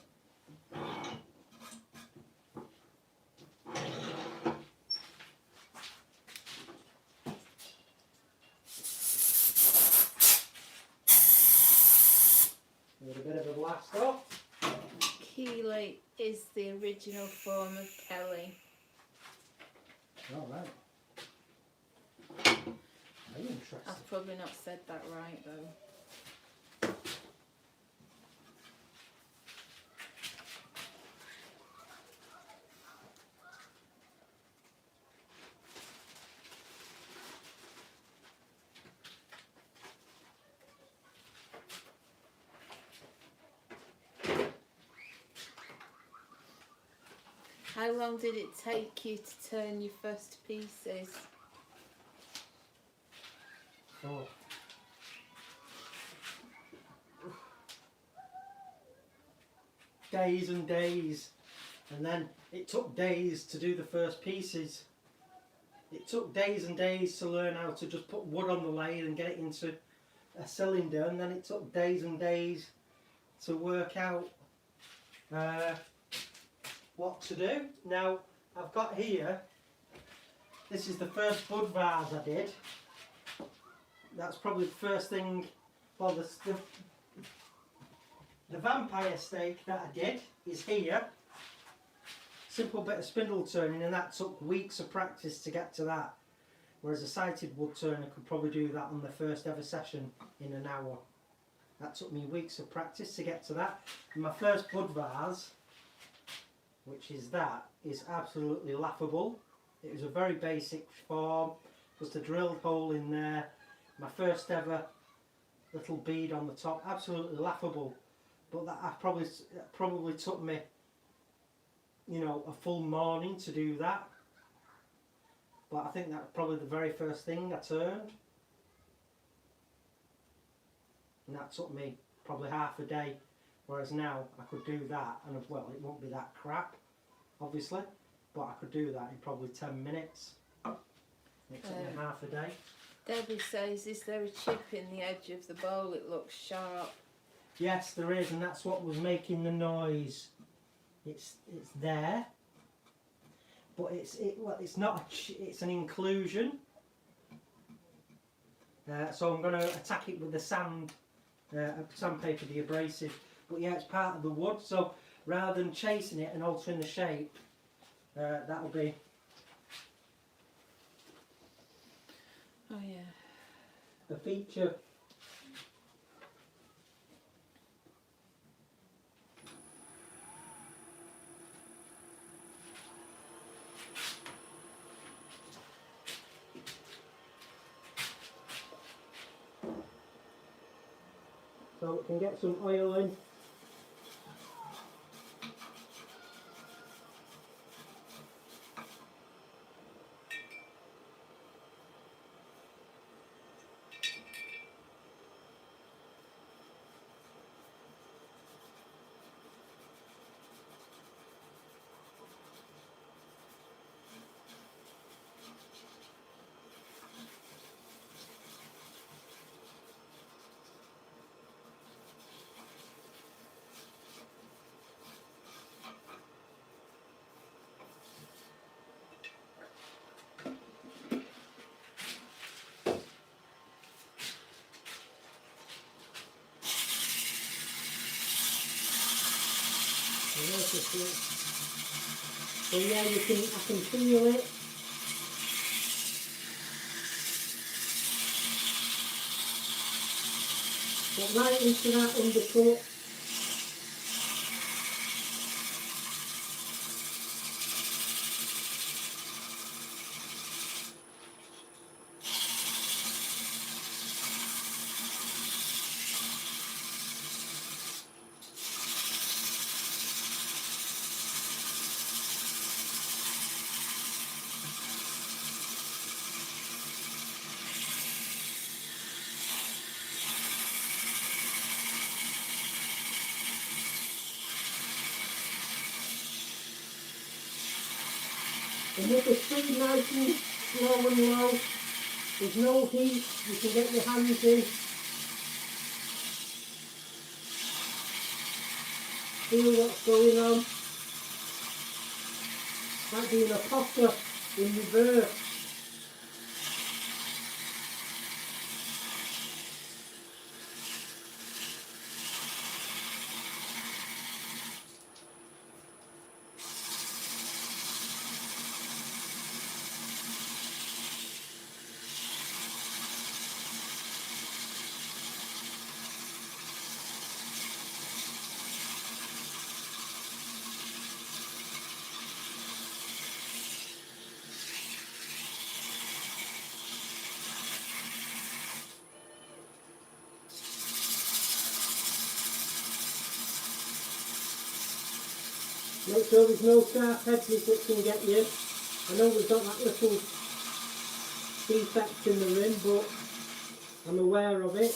With a bit of a blast off. Keeley is the original form of Kelly. All right. Very interesting. I've probably not said that right though. How long did it take you to turn your first pieces? Oh. Days and days, and then it took days to do the first pieces. It took days and days to learn how to just put wood on the lathe and get it into a cylinder, and then it took days and days to work out what to do. Now I've got here, this is the first bud vase I did. That's probably the first thing, well, the vampire stake that I did is here. Simple bit of spindle turning, and that took weeks of practice to get to that. Whereas a sighted wood turner could probably do that on the first ever session in an hour. That took me weeks of practice to get to that. And my first bud vase, which is that, is absolutely laughable. It was a very basic form, just a drilled hole in there. My first ever little bead on the top, absolutely laughable. But that probably took me, you know, a full morning to do that. But I think that's probably the very first thing I turned. And that took me probably half a day. Whereas now I could do that, and well, it won't be that crap, obviously, but I could do that in probably 10 minutes. It took me half a day. Debbie says, is there a chip in the edge of the bowl? It looks sharp. Yes, there is, and that's what was making the noise. It's there, but it's not. It's an inclusion. So I'm going to attack it with the sandpaper, the abrasive. But yeah, it's part of the wood. So rather than chasing it and altering the shape, that'll be. Oh yeah. A feature. so we can get some oil in. So yeah, I can feel it. But right into that undercut. And with the speed nice and slow and low, there's no heat, you can get your hands in. Feel what's going on. Like being a potter in reverse. Make sure there's no sharp edges that can get you. I know we've got that little defect in the rim, but I'm aware of it.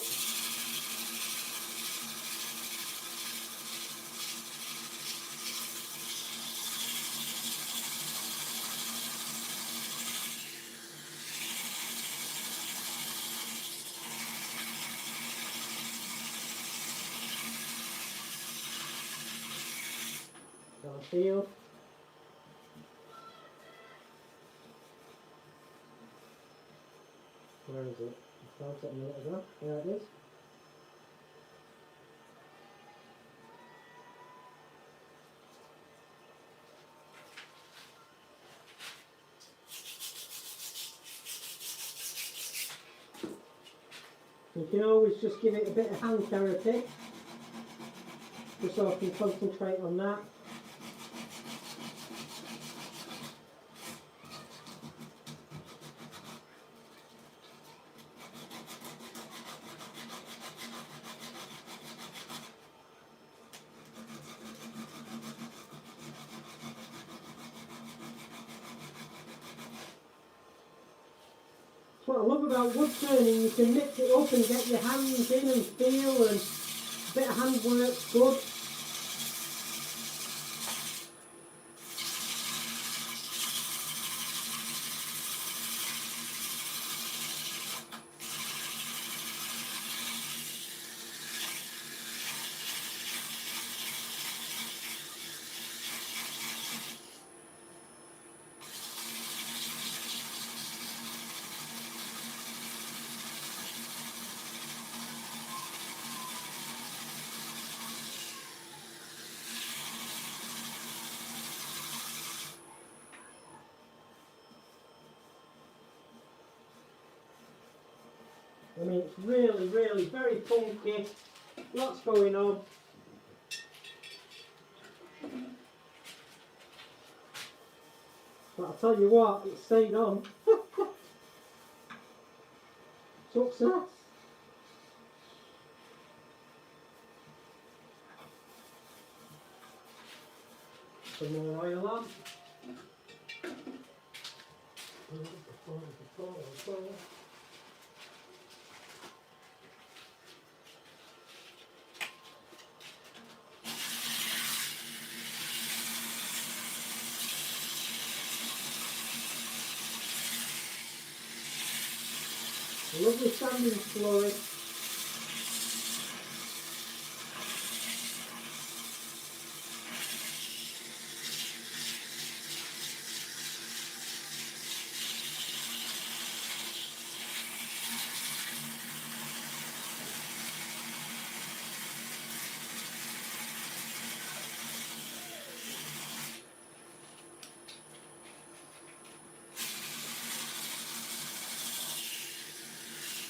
So I feel. Where is it? I found it a minute ago. There it is. You can always just give it a bit of hand therapy, just so I can concentrate on that. That's what I love about wood turning, you can mix it up and get your hands in and feel, and a bit of hand work's good. I mean, it's really, really very funky, lots going on. But I'll tell you what, it stayed on. Success. some more oil on. A lovely sanding fluid.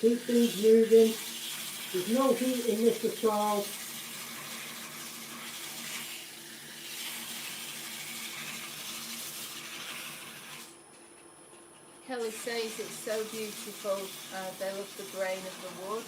Keep things moving. There's no heat in this at all. Kelly says it's so beautiful. They love the grain of the wood.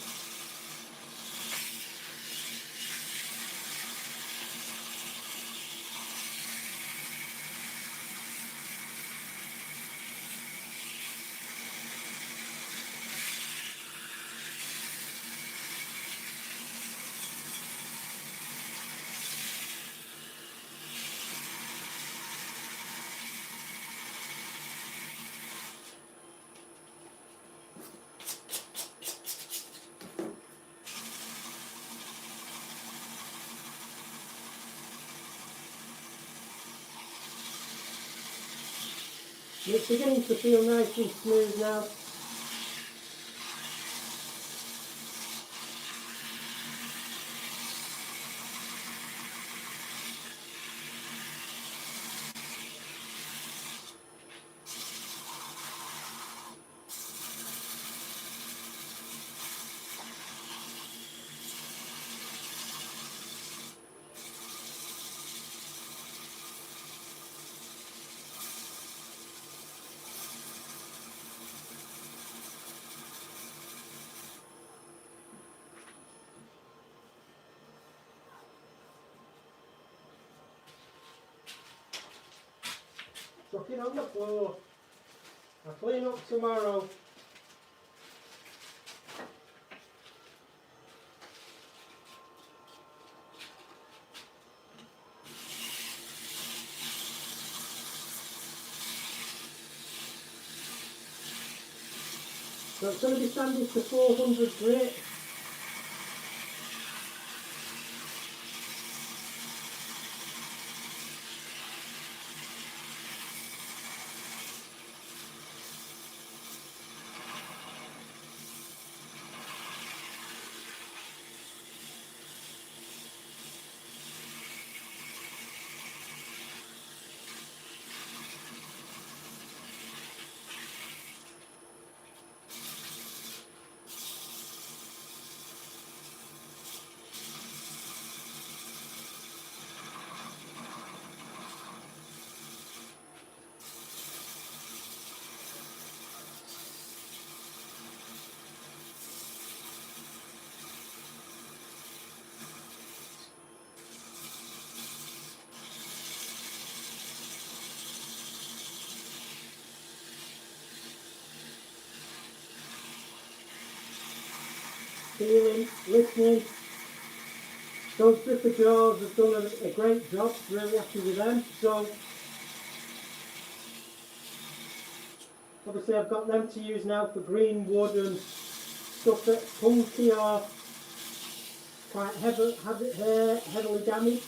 It's beginning to feel nice and smooth now. Chuck it on the floor. I'll clean up tomorrow. So it's going to be sanded to 400 grit. Feeling, listening. Those Biffa jaws have done a great job, really happy with them. So obviously I've got them to use now for green wood and stuff that's punky or quite heavily damaged.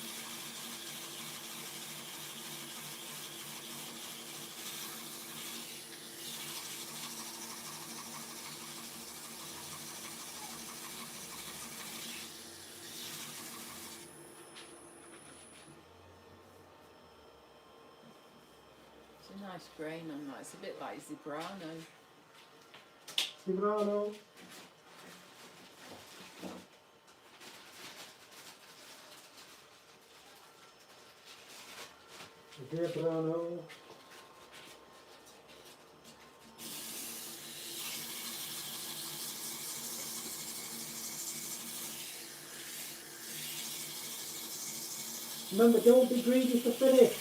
It's a nice grain on that. It's a bit like Zebrano. Zebrano. Zebrano. Remember, don't be greedy for finish.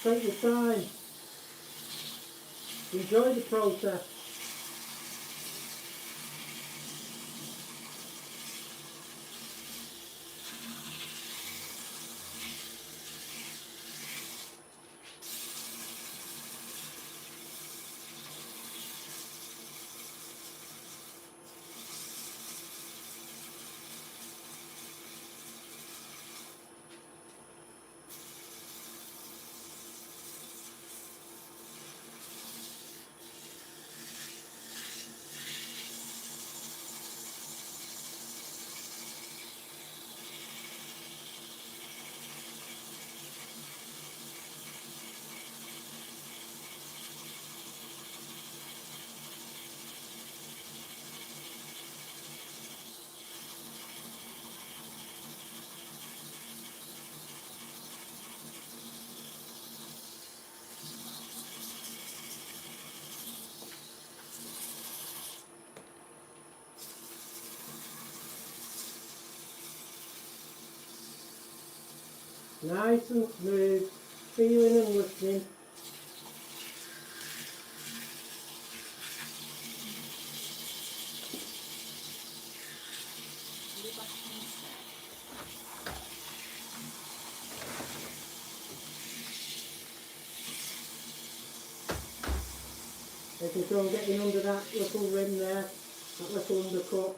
take your time. Enjoy the process. Nice and smooth, feeling and listening. I'll be back in a sec. Making sure I'm getting under that little rim there, that little undercut.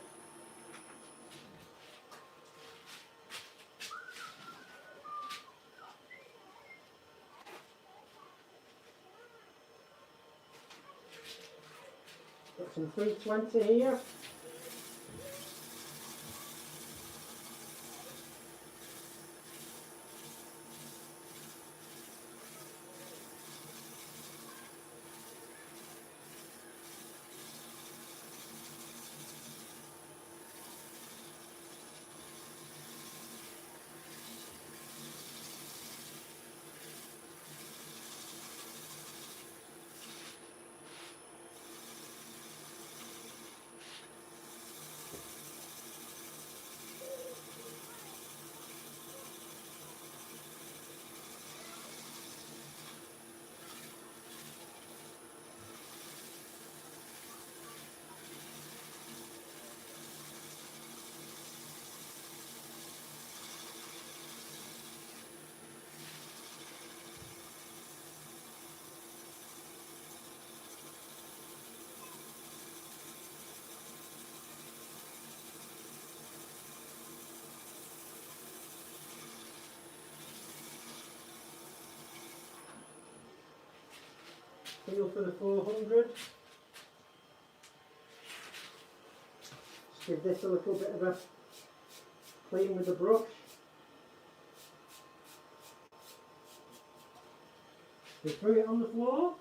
Got some 320 here. Feel for the 400. Just give this a little bit of a clean with the brush. We threw it on the floor.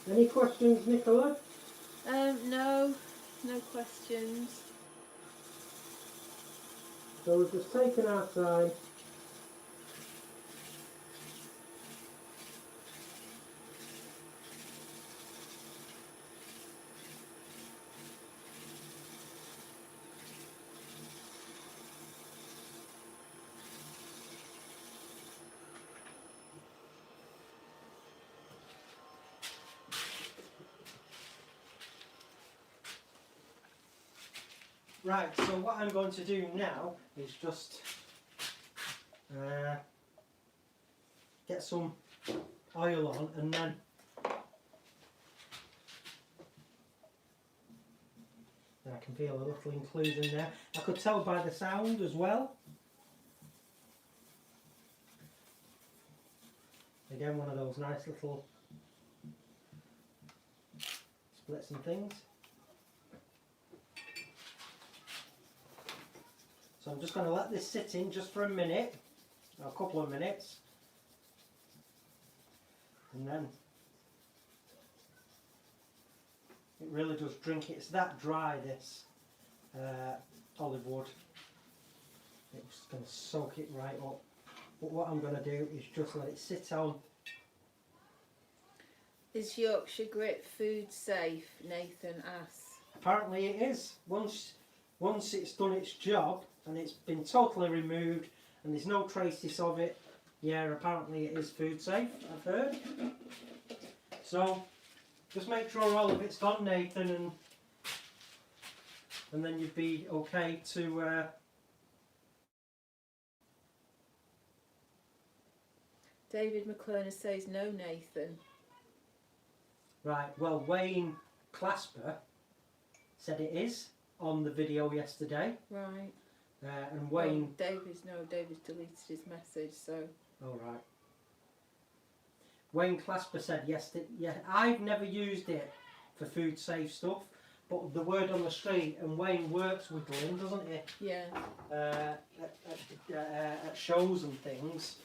Any questions, Nicola? No questions. So we've just taken our time. Right, so what I'm going to do now is just get some oil on, and then I can feel a little inclusion there. I could tell by the sound as well. Again, one of those nice little splits and things. So I'm just going to let this sit in just for a minute, or a couple of minutes, and then it really does drink it. It's that dry, this olive wood. It's going to soak it right up. But what I'm going to do is just let it sit on. Is Yorkshire grit food safe? Nathan asks. Apparently it is. Once it's done its job and it's been totally removed and there's no traces of it, yeah, apparently it is food safe, I've heard. So just make sure all of it's gone, Nathan, and then you'd be okay to David McClernand says no, Nathan. right, well, Wayne Clasper said it is on the video yesterday. Right. And Wayne... David's deleted his message, so... Oh, right. Wayne Clasper said yes, yeah, I've never used it for food safe stuff, but the word on the street, and Wayne works with Lynn, doesn't he? Yeah. At shows and things.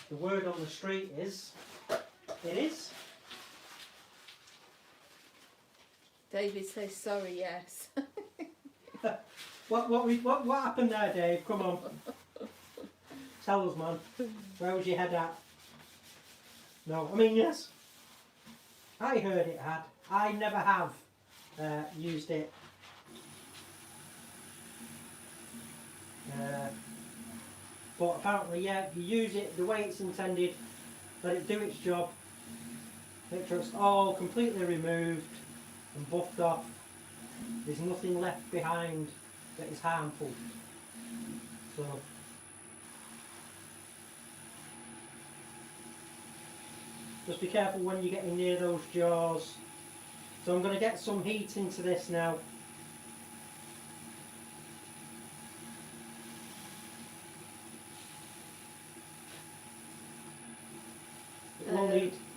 The word on the street is, it is. David says sorry, yes. What happened there, Dave? Come on. Tell us, man. Where was your head at? No, I mean, yes. I heard it had. I never have used it. But apparently, yeah, if you use it the way it's intended, let it do its job, make sure it's all completely removed and buffed off. There's nothing left behind that is harmful. So just be careful when you're getting near those jars. So I'm going to get some heat into this now.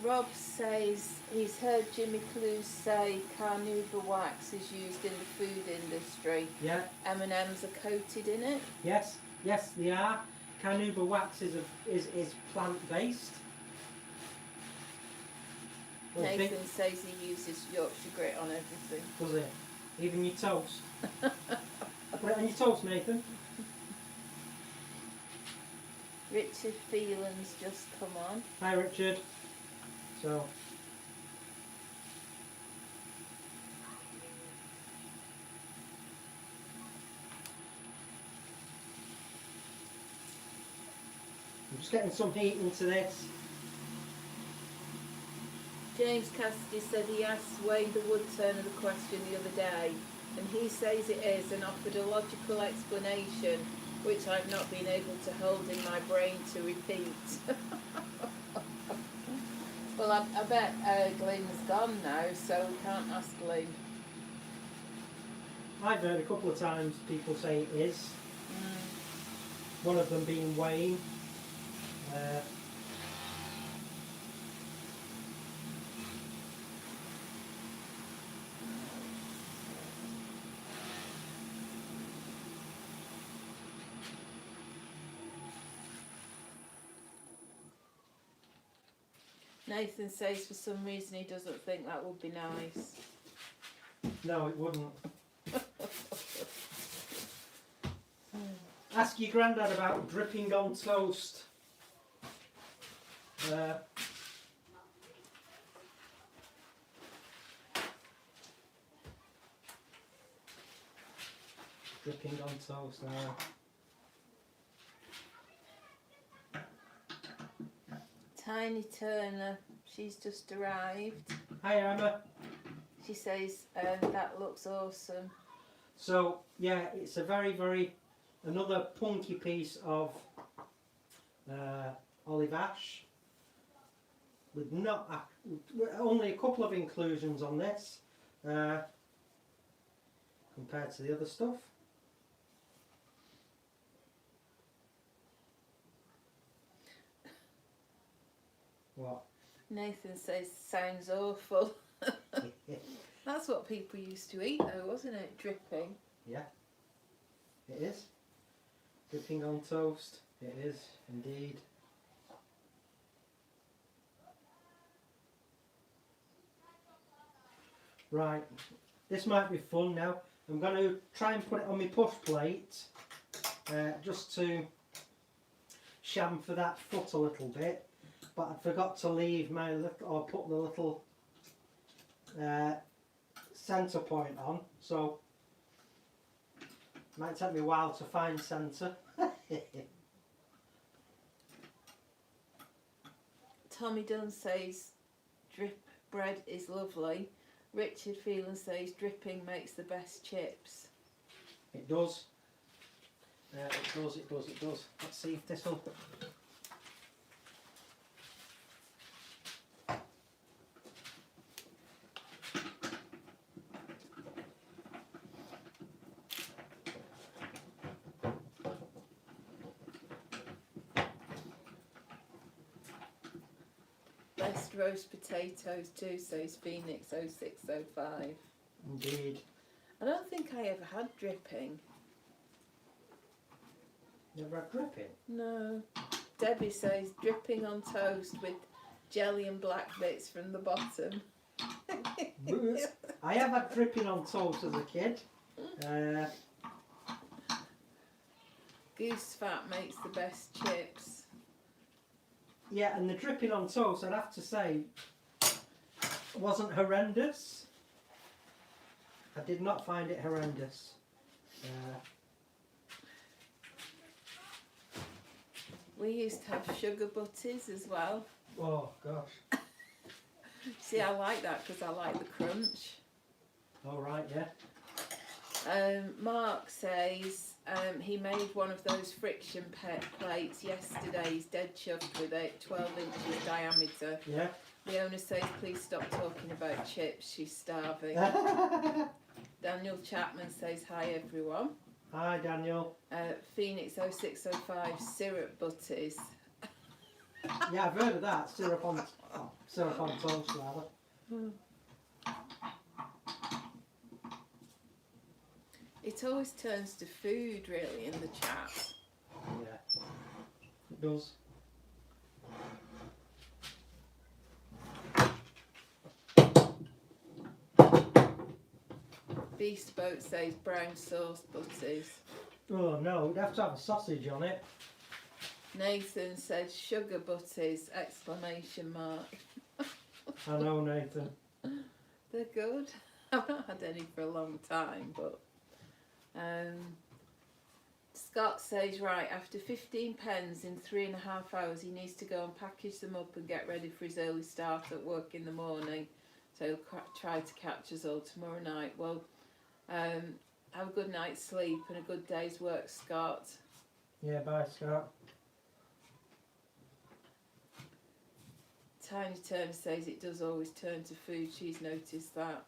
Rob says he's heard Jimmy Clue say carnauba wax is used in the food industry. Yeah. M&Ms are coated in it. Yes, yes, they are. Carnauba wax is plant based. Nathan says he uses Yorkshire grit on everything. Does it? Even your toast. Put it on your toast, Nathan. Richard Phelan's just come on. Hi, Richard. So. I'm just getting some heat into this. James Cassidy said he asked Wayne the Woodturner the question the other day, and he says it is, and offered a logical explanation which I've not been able to hold in my brain to repeat. Well, I bet Glyn's gone now, so we can't ask Glyn. I've heard a couple of times people say it is. One of them being Wayne. Nathan says for some reason he doesn't think that would be nice. No, it wouldn't. Ask your granddad about dripping on toast. Dripping on toast now. Tiny Turner, she's just arrived. Hi, Emma. She says that looks awesome. So yeah, it's a very another punky piece of olive ash with only a couple of inclusions on this compared to the other stuff. What? Nathan says sounds awful. That's what people used to eat though, wasn't it? Dripping. Yeah, it is. Dripping on toast. It is indeed. Right, this might be fun now. I'm going to try and put it on my push plate just to chamfer that foot a little bit, but I forgot to leave my little, or put the little centre point on, so it might take me a while to find centre. Tommy Dunn says drip bread is lovely. Richard Phelan says dripping makes the best chips. It does. It does, it does, it does. Let's see if this will... Best roast potatoes too, says Phoenix 0605. Indeed. I don't think I ever had dripping. Never had dripping? No. Debbie says dripping on toast with jelly and black bits from the bottom. I have had dripping on toast as a kid. Goose fat makes the best chips. Yeah, and the dripping on toast, I'd have to say, wasn't horrendous. I did not find it horrendous. We used to have sugar butties as well. Oh, gosh. See, I like that because I like the crunch. All right, yeah. Mark says he made one of those friction plates yesterday. He's dead chuffed with it, 12 inches diameter. Yeah. The owner says, please stop talking about chips, she's starving. Daniel Chapman says, hi everyone. Hi, Daniel. Phoenix 0605, syrup butties. Yeah, I've heard of that. Syrup on toast, rather. It always turns to food, really, in the chat. Yeah, it does. Beast Boat says brown sauce butties. Oh no, we'd have to have a sausage on it. Nathan says sugar butties, exclamation mark. I know, Nathan. They're good. I've not had any for a long time, but Scott says, right, after 15 pens in 3.5 hours, he needs to go and package them up and get ready for his early start at work in the morning. So he'll try to catch us all tomorrow night. Well, have a good night's sleep and a good day's work, Scott. Yeah, bye, Scott. Tiny Turner says it does always turn to food. She's noticed that.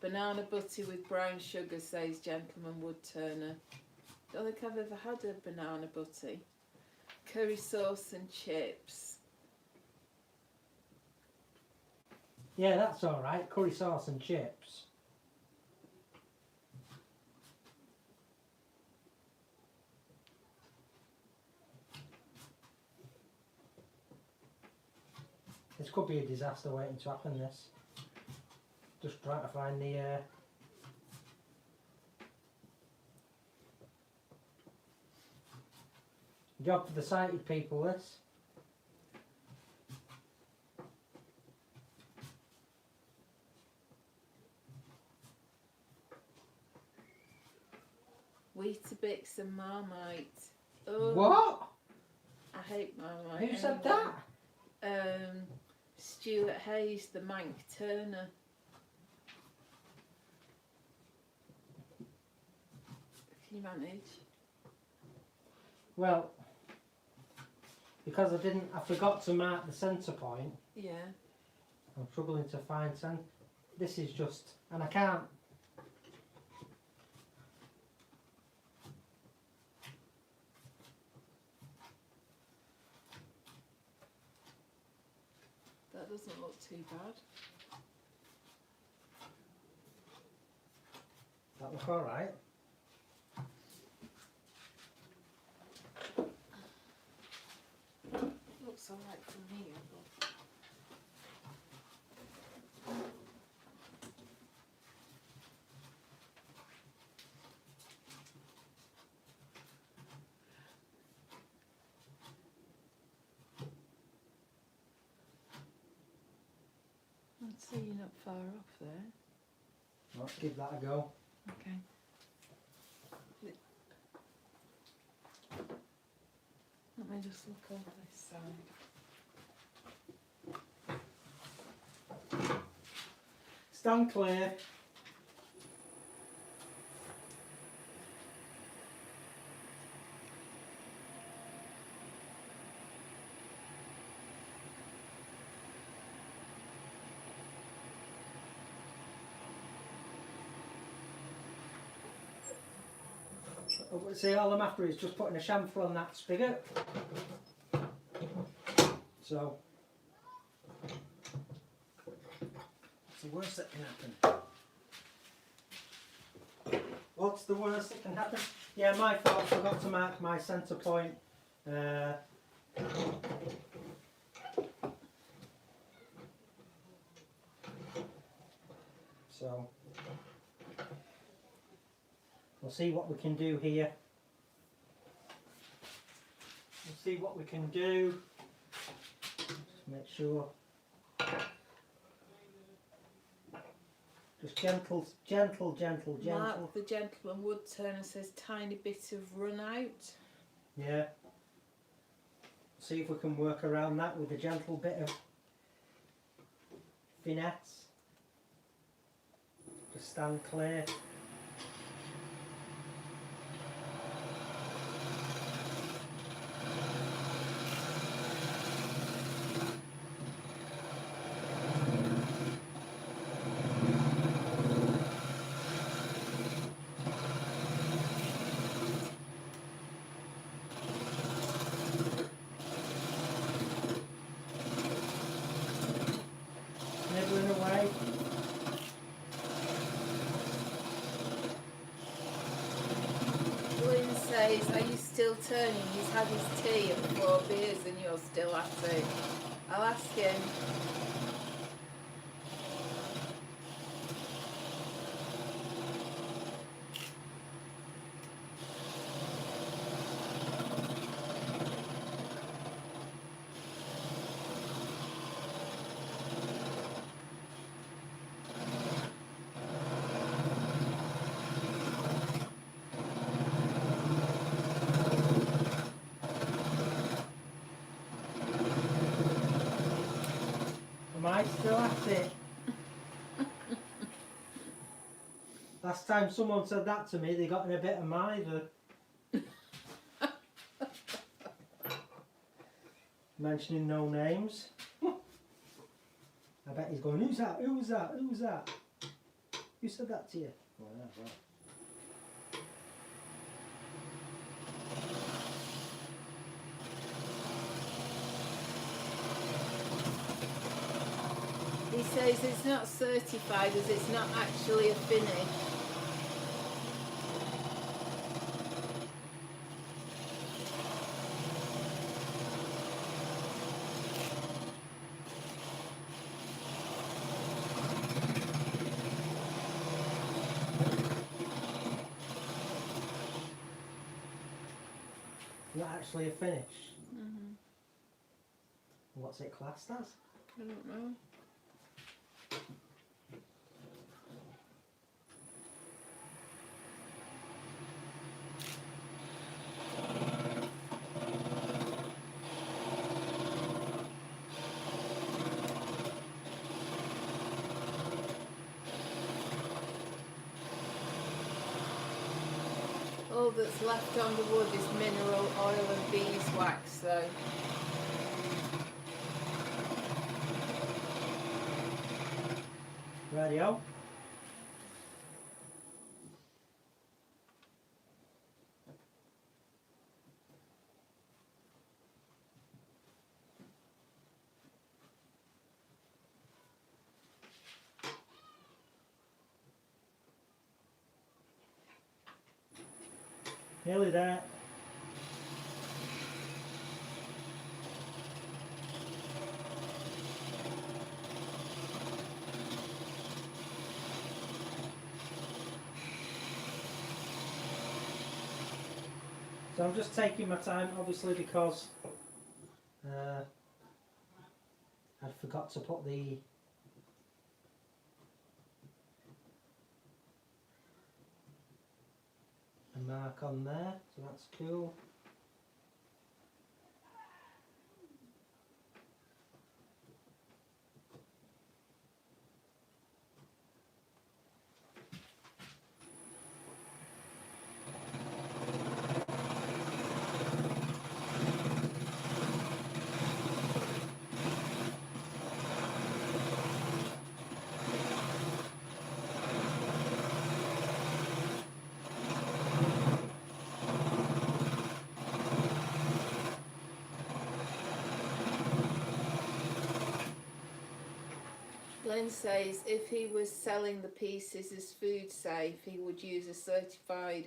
Banana butty with brown sugar, says Gentleman Woodturner. Don't think I've ever had a banana butty. Curry sauce and chips. Yeah, that's all right. Curry sauce and chips. This could be a disaster waiting to happen, this. Just trying to find the... Job for the sighted people, this. Weetabix and Marmite. Oh, What? I hate Marmite. Who said anyway. that? Stuart Hayes, the Mank Turner. Can you manage? Well, because I forgot to mark the centre point. Yeah. I'm struggling to find centre. This is just, and I can't. doesn't look too bad. That look alright. Looks alright from here, but I'd say you're not far off there. Let's give that a go. Okay. Let me just look over this side. Stand clear. See, all I'm after is just putting a chamfer on that spigot. So, what's the worst that can happen? What's the worst that can happen? Yeah, my fault, forgot to mark my centre point. So, we'll see what we can do here. We'll see what we can do. Just make sure. Just gentle. Mark, the gentleman Woodturner says tiny bit of run out. Yeah. See if we can work around that with a gentle bit of finesse. Just stand clear. Nibbling away. Glyn says, are you still turning? He's had his tea and 4 beers and you're still at it. I'll ask him. Am I still at it? Last time someone said that to me, they got in a bit of mither. Mentioning no names. I bet he's going, who's that? Who was that? Who was that? Who said that to you? Oh, yeah, well. He says it's not certified as it's not actually a finish. Not actually a finish. Mm-hmm. What's it classed as? I don't know. All that's left on the wood is mineral oil and beeswax, so Radio. Nearly there. So I'm just taking my time, obviously, because I forgot to put the mark on there, so that's cool. Glenn says if he was selling the pieces as food safe, he would use a certified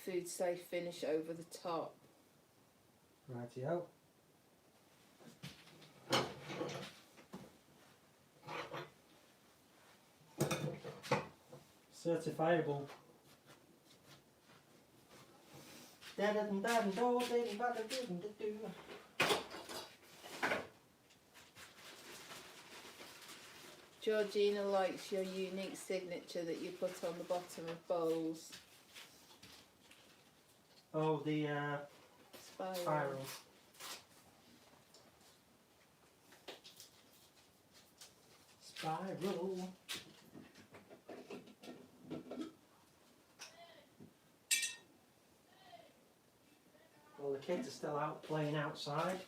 food safe finish over the top. Rightio. Certifiable. Georgina likes your unique signature that you put on the bottom of bowls. Oh, the spiral. Spiral. Well, the kids are still out playing outside.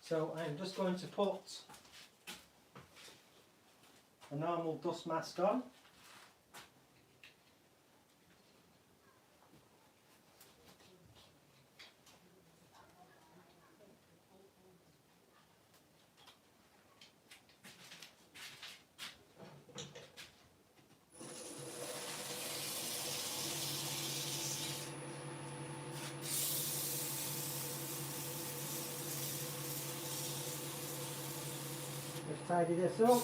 So I'm just going to put a normal dust mask on. Just tidy this up.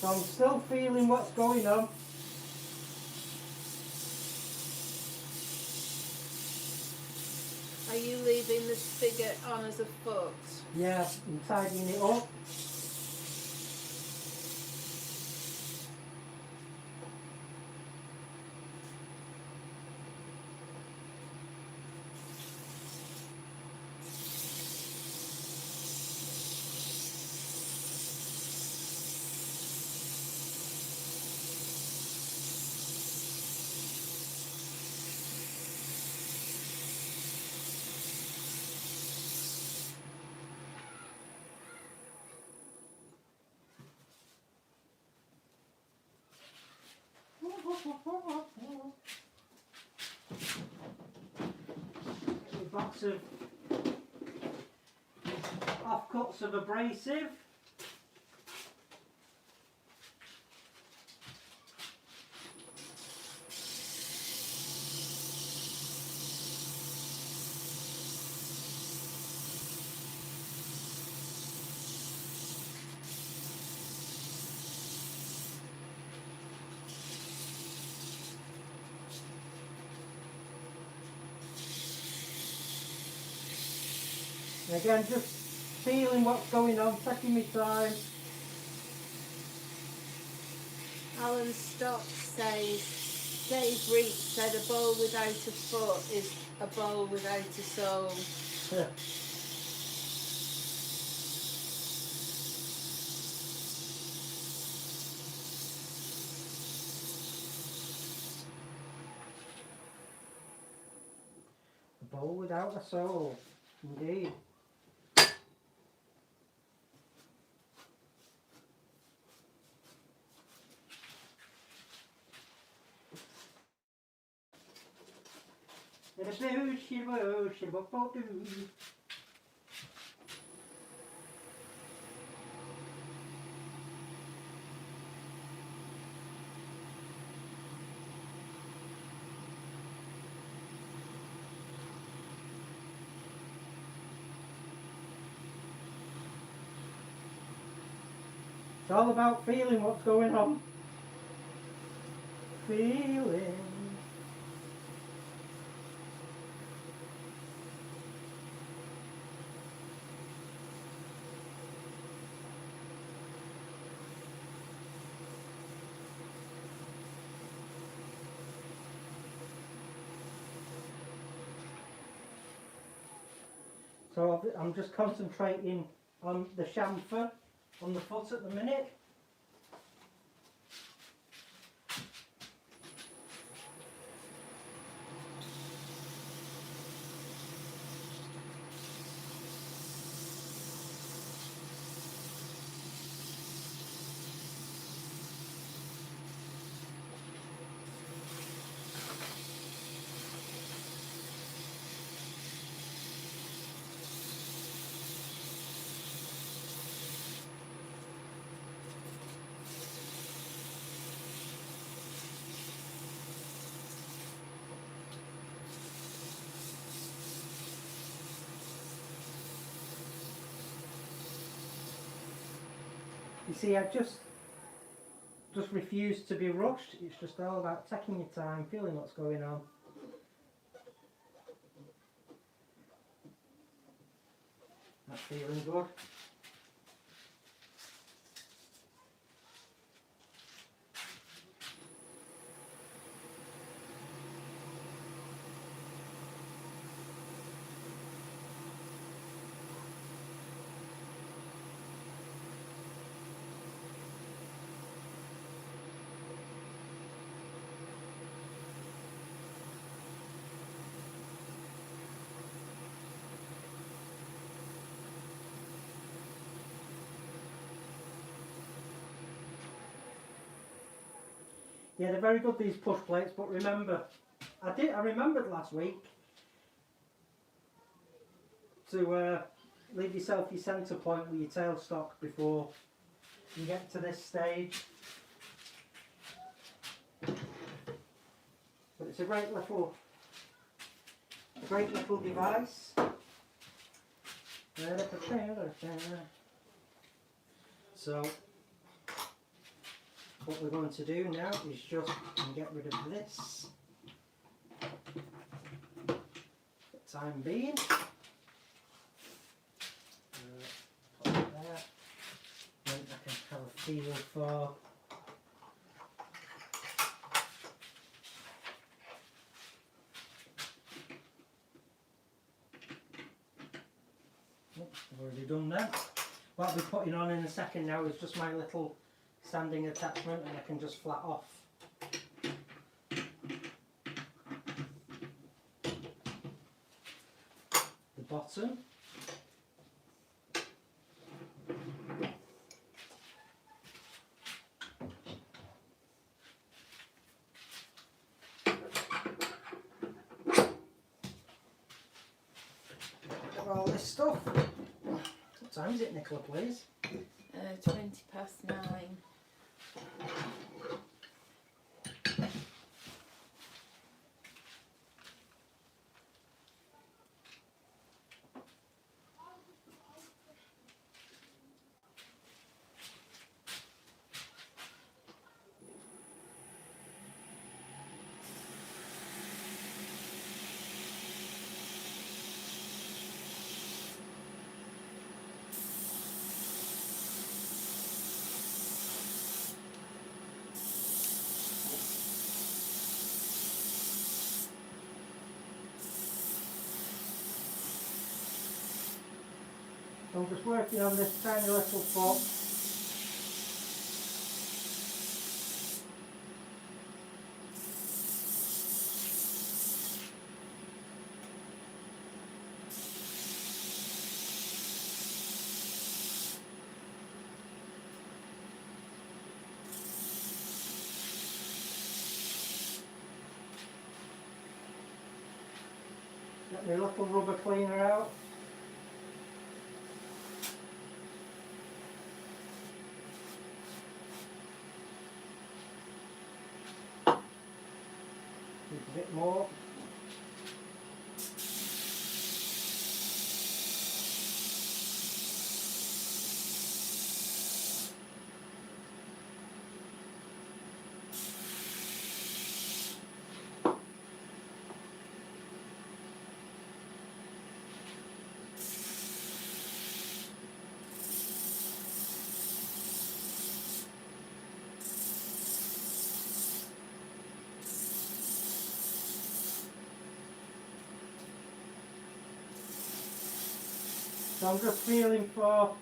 So I'm still feeling what's going on. Are you leaving the spigot on as a foot? Yeah, I'm tidying it up. A box of offcuts of abrasive. And again, just feeling what's going on, taking my time. Alan Stock says, Dave Reach said a bowl without a foot is a bowl without a soul. Yeah. A bowl without a soul, indeed. It's all about feeling what's going on. Feeling. So I'm just concentrating on the chamfer on the foot at the minute. You see, I just refuse to be rushed. It's just all about taking your time, feeling what's going on. That's feeling good. Yeah, they're very good, these push plates, but remember, I remembered last week to leave yourself your centre point with your tailstock before you get to this stage. But it's a great little device. So what we're going to do now is just get rid of this for the time being. Put it there. Then I can have a feel for I've already done that. What I'll be putting on in a second now is just my little standing attachment, and I can just flat off the bottom. All this stuff. What time is it, Nicola, please? 9:20. So I'm just working on this tiny little foot. Get my little rubber cleaner out. Need a bit more. So I'm just feeling for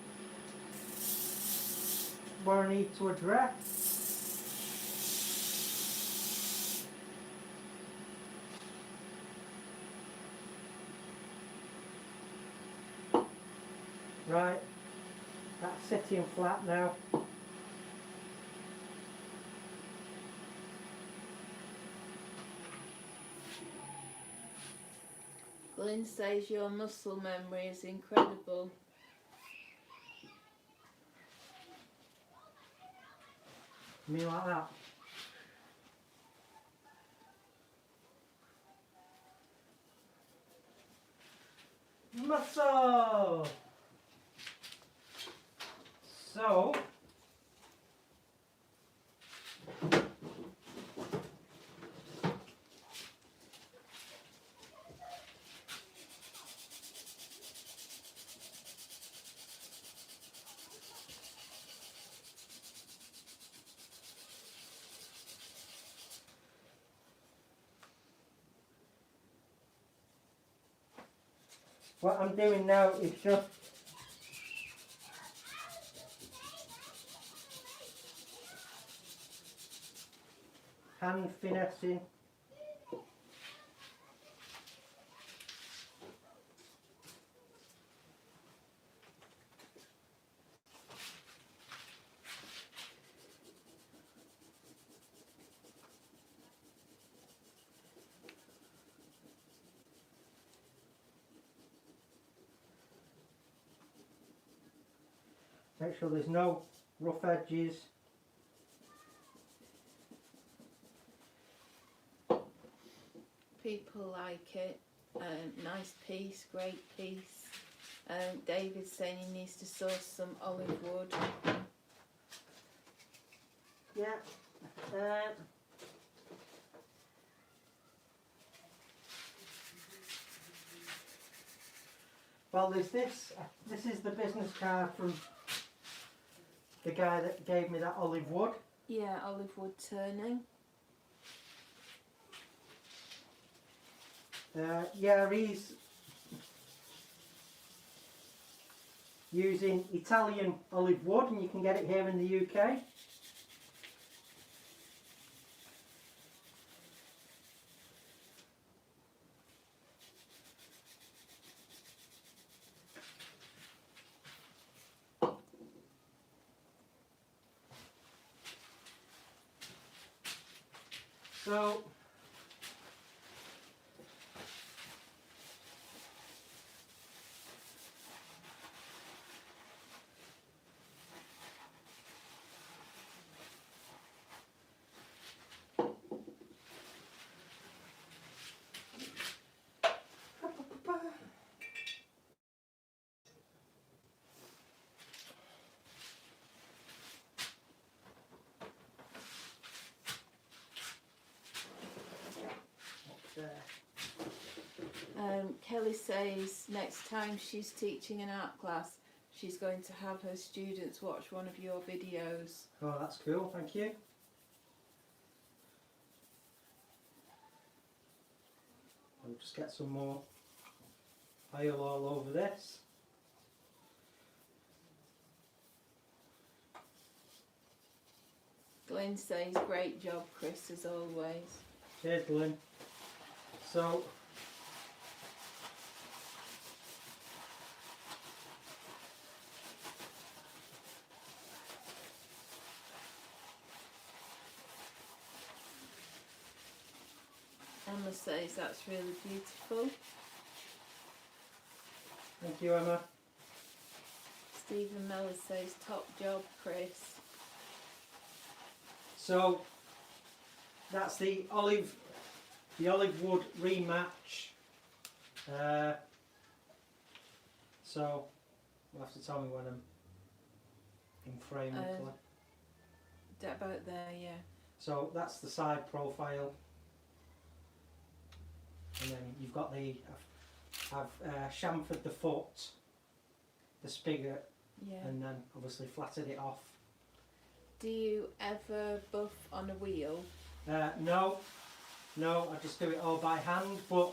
where I need to address. Right, that's sitting flat now. Glyn says your muscle memory is incredible. Me like that. Muscle! So, what I'm doing now is just hand finessing. Make sure there's no rough edges. People like it. Nice piece, great piece. David's saying he needs to source some olive wood. Yeah. Well, there's this. This is the business card from the guy that gave me that olive wood. Yeah, olive wood turning. Yeah, he's using Italian olive wood, and you can get it here in the UK. So, Kelly says next time she's teaching an art class, she's going to have her students watch one of your videos. oh, that's cool, thank you. I'll just get some more oil all over this. Lynn says, great job, Chris, as always. Cheers, Lynn. So, Emma says that's really beautiful. thank you, Emma. Stephen Mellor says top job, Chris. So, that's the olive wood rematch. So, you'll have to tell me when I'm in frame, Nicola. About there, yeah. So that's the side profile, and then you've got the I've chamfered the foot, the spigot, Yeah. and then obviously flattened it off. Do you ever buff on a wheel? No, I just do it all by hand, but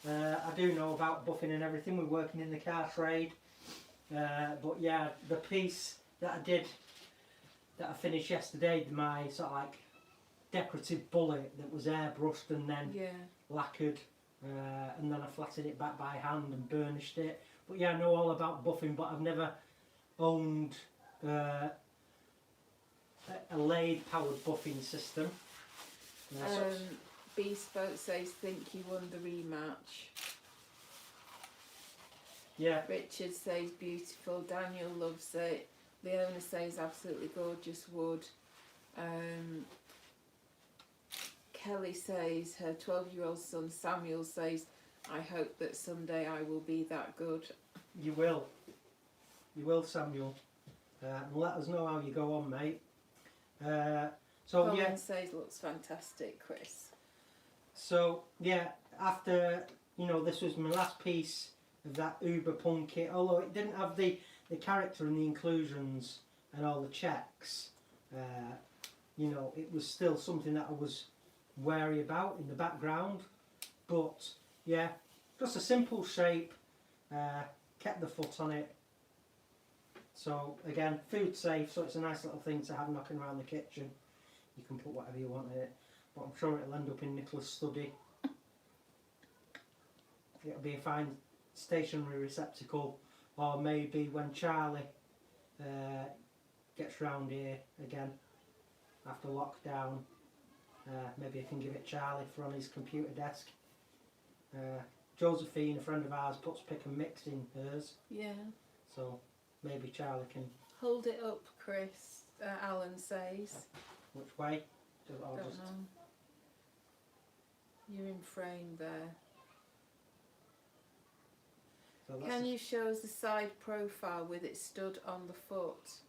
I do know about buffing and everything. We're working in the car trade, but yeah, the piece that I finished yesterday, my sort of like decorative bullet that was airbrushed and then lacquered, and then I flattened it back by hand and burnished it. But yeah, I know all about buffing, but I've never owned a lathe powered buffing system. Bespoke says, think you won the rematch. Yeah. Richard says beautiful. Daniel loves it. Leona says absolutely gorgeous wood. Kelly says her 12-year-old son Samuel says, I hope that someday I will be that good. You will, Samuel. And let us know how you go on, mate. Colin says looks fantastic, Chris. So yeah, after this was my last piece of that Uber Punk kit, although it didn't have the character and the inclusions and all the checks, it was still something that I was wary about in the background. But yeah, just a simple shape, kept the foot on it. So again, food safe, so it's a nice little thing to have knocking around the kitchen. You can put whatever you want in it, but I'm sure it'll end up in Nicola's study. It'll be a fine stationary receptacle, or maybe when Charlie gets round here again after lockdown, maybe I can give it Charlie for on his computer desk. Josephine, a friend of ours, puts pick and mix in hers. Yeah. So maybe Charlie can hold it up, Chris. Alan says. Which way? Don't know. You're in frame there. So can you show us the side profile with it stood on the foot?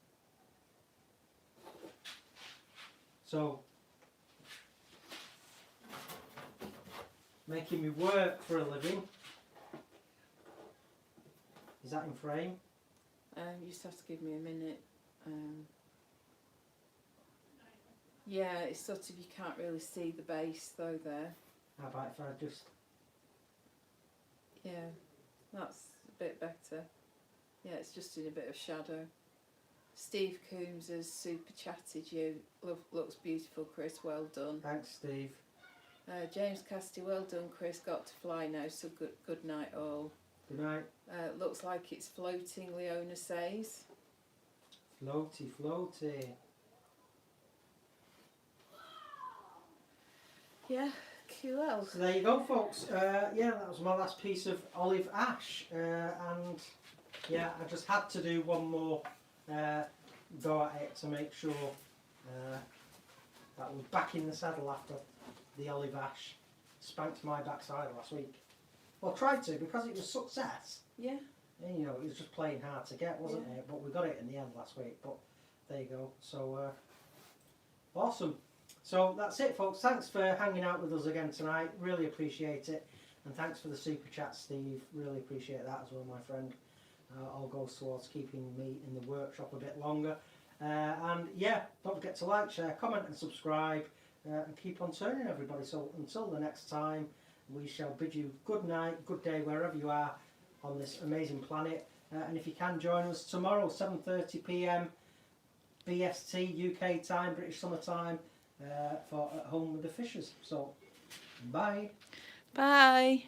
So, making me work for a living. Is that in frame? You just have to give me a minute. Yeah, it's sort of, you can't really see the base though there. How about if I just... Yeah, that's a bit better. Yeah, it's just in a bit of shadow. Steve Coombs has super chatted you. Looks beautiful, Chris, well done. Thanks, Steve. James Casti, well done, Chris, got to fly now, so good night all. Good night. Looks like it's floating, Leona says. Floaty, floaty. Yeah, cool. So there you go, folks. Yeah, that was my last piece of olive ash, and yeah, I just had to do one more go at it to make sure that we're back in the saddle after the olive ash spanked my backside last week. Well, tried to, because it was success. Yeah. And, it was just playing hard to get, wasn't it? But we got it in the end last week. But there you go. So awesome. So that's it, folks. Thanks for hanging out with us again tonight. Really appreciate it. And thanks for the super chat, Steve. Really appreciate that as well, my friend. All goes towards keeping me in the workshop a bit longer. And yeah, don't forget to like, share, comment and subscribe. And keep on turning, everybody. So until the next time, we shall bid you good night, good day, wherever you are on this amazing planet. And if you can, join us tomorrow, 7:30 p.m. BST, UK time, British summer time, for At Home with the Fishers. So, bye. Bye.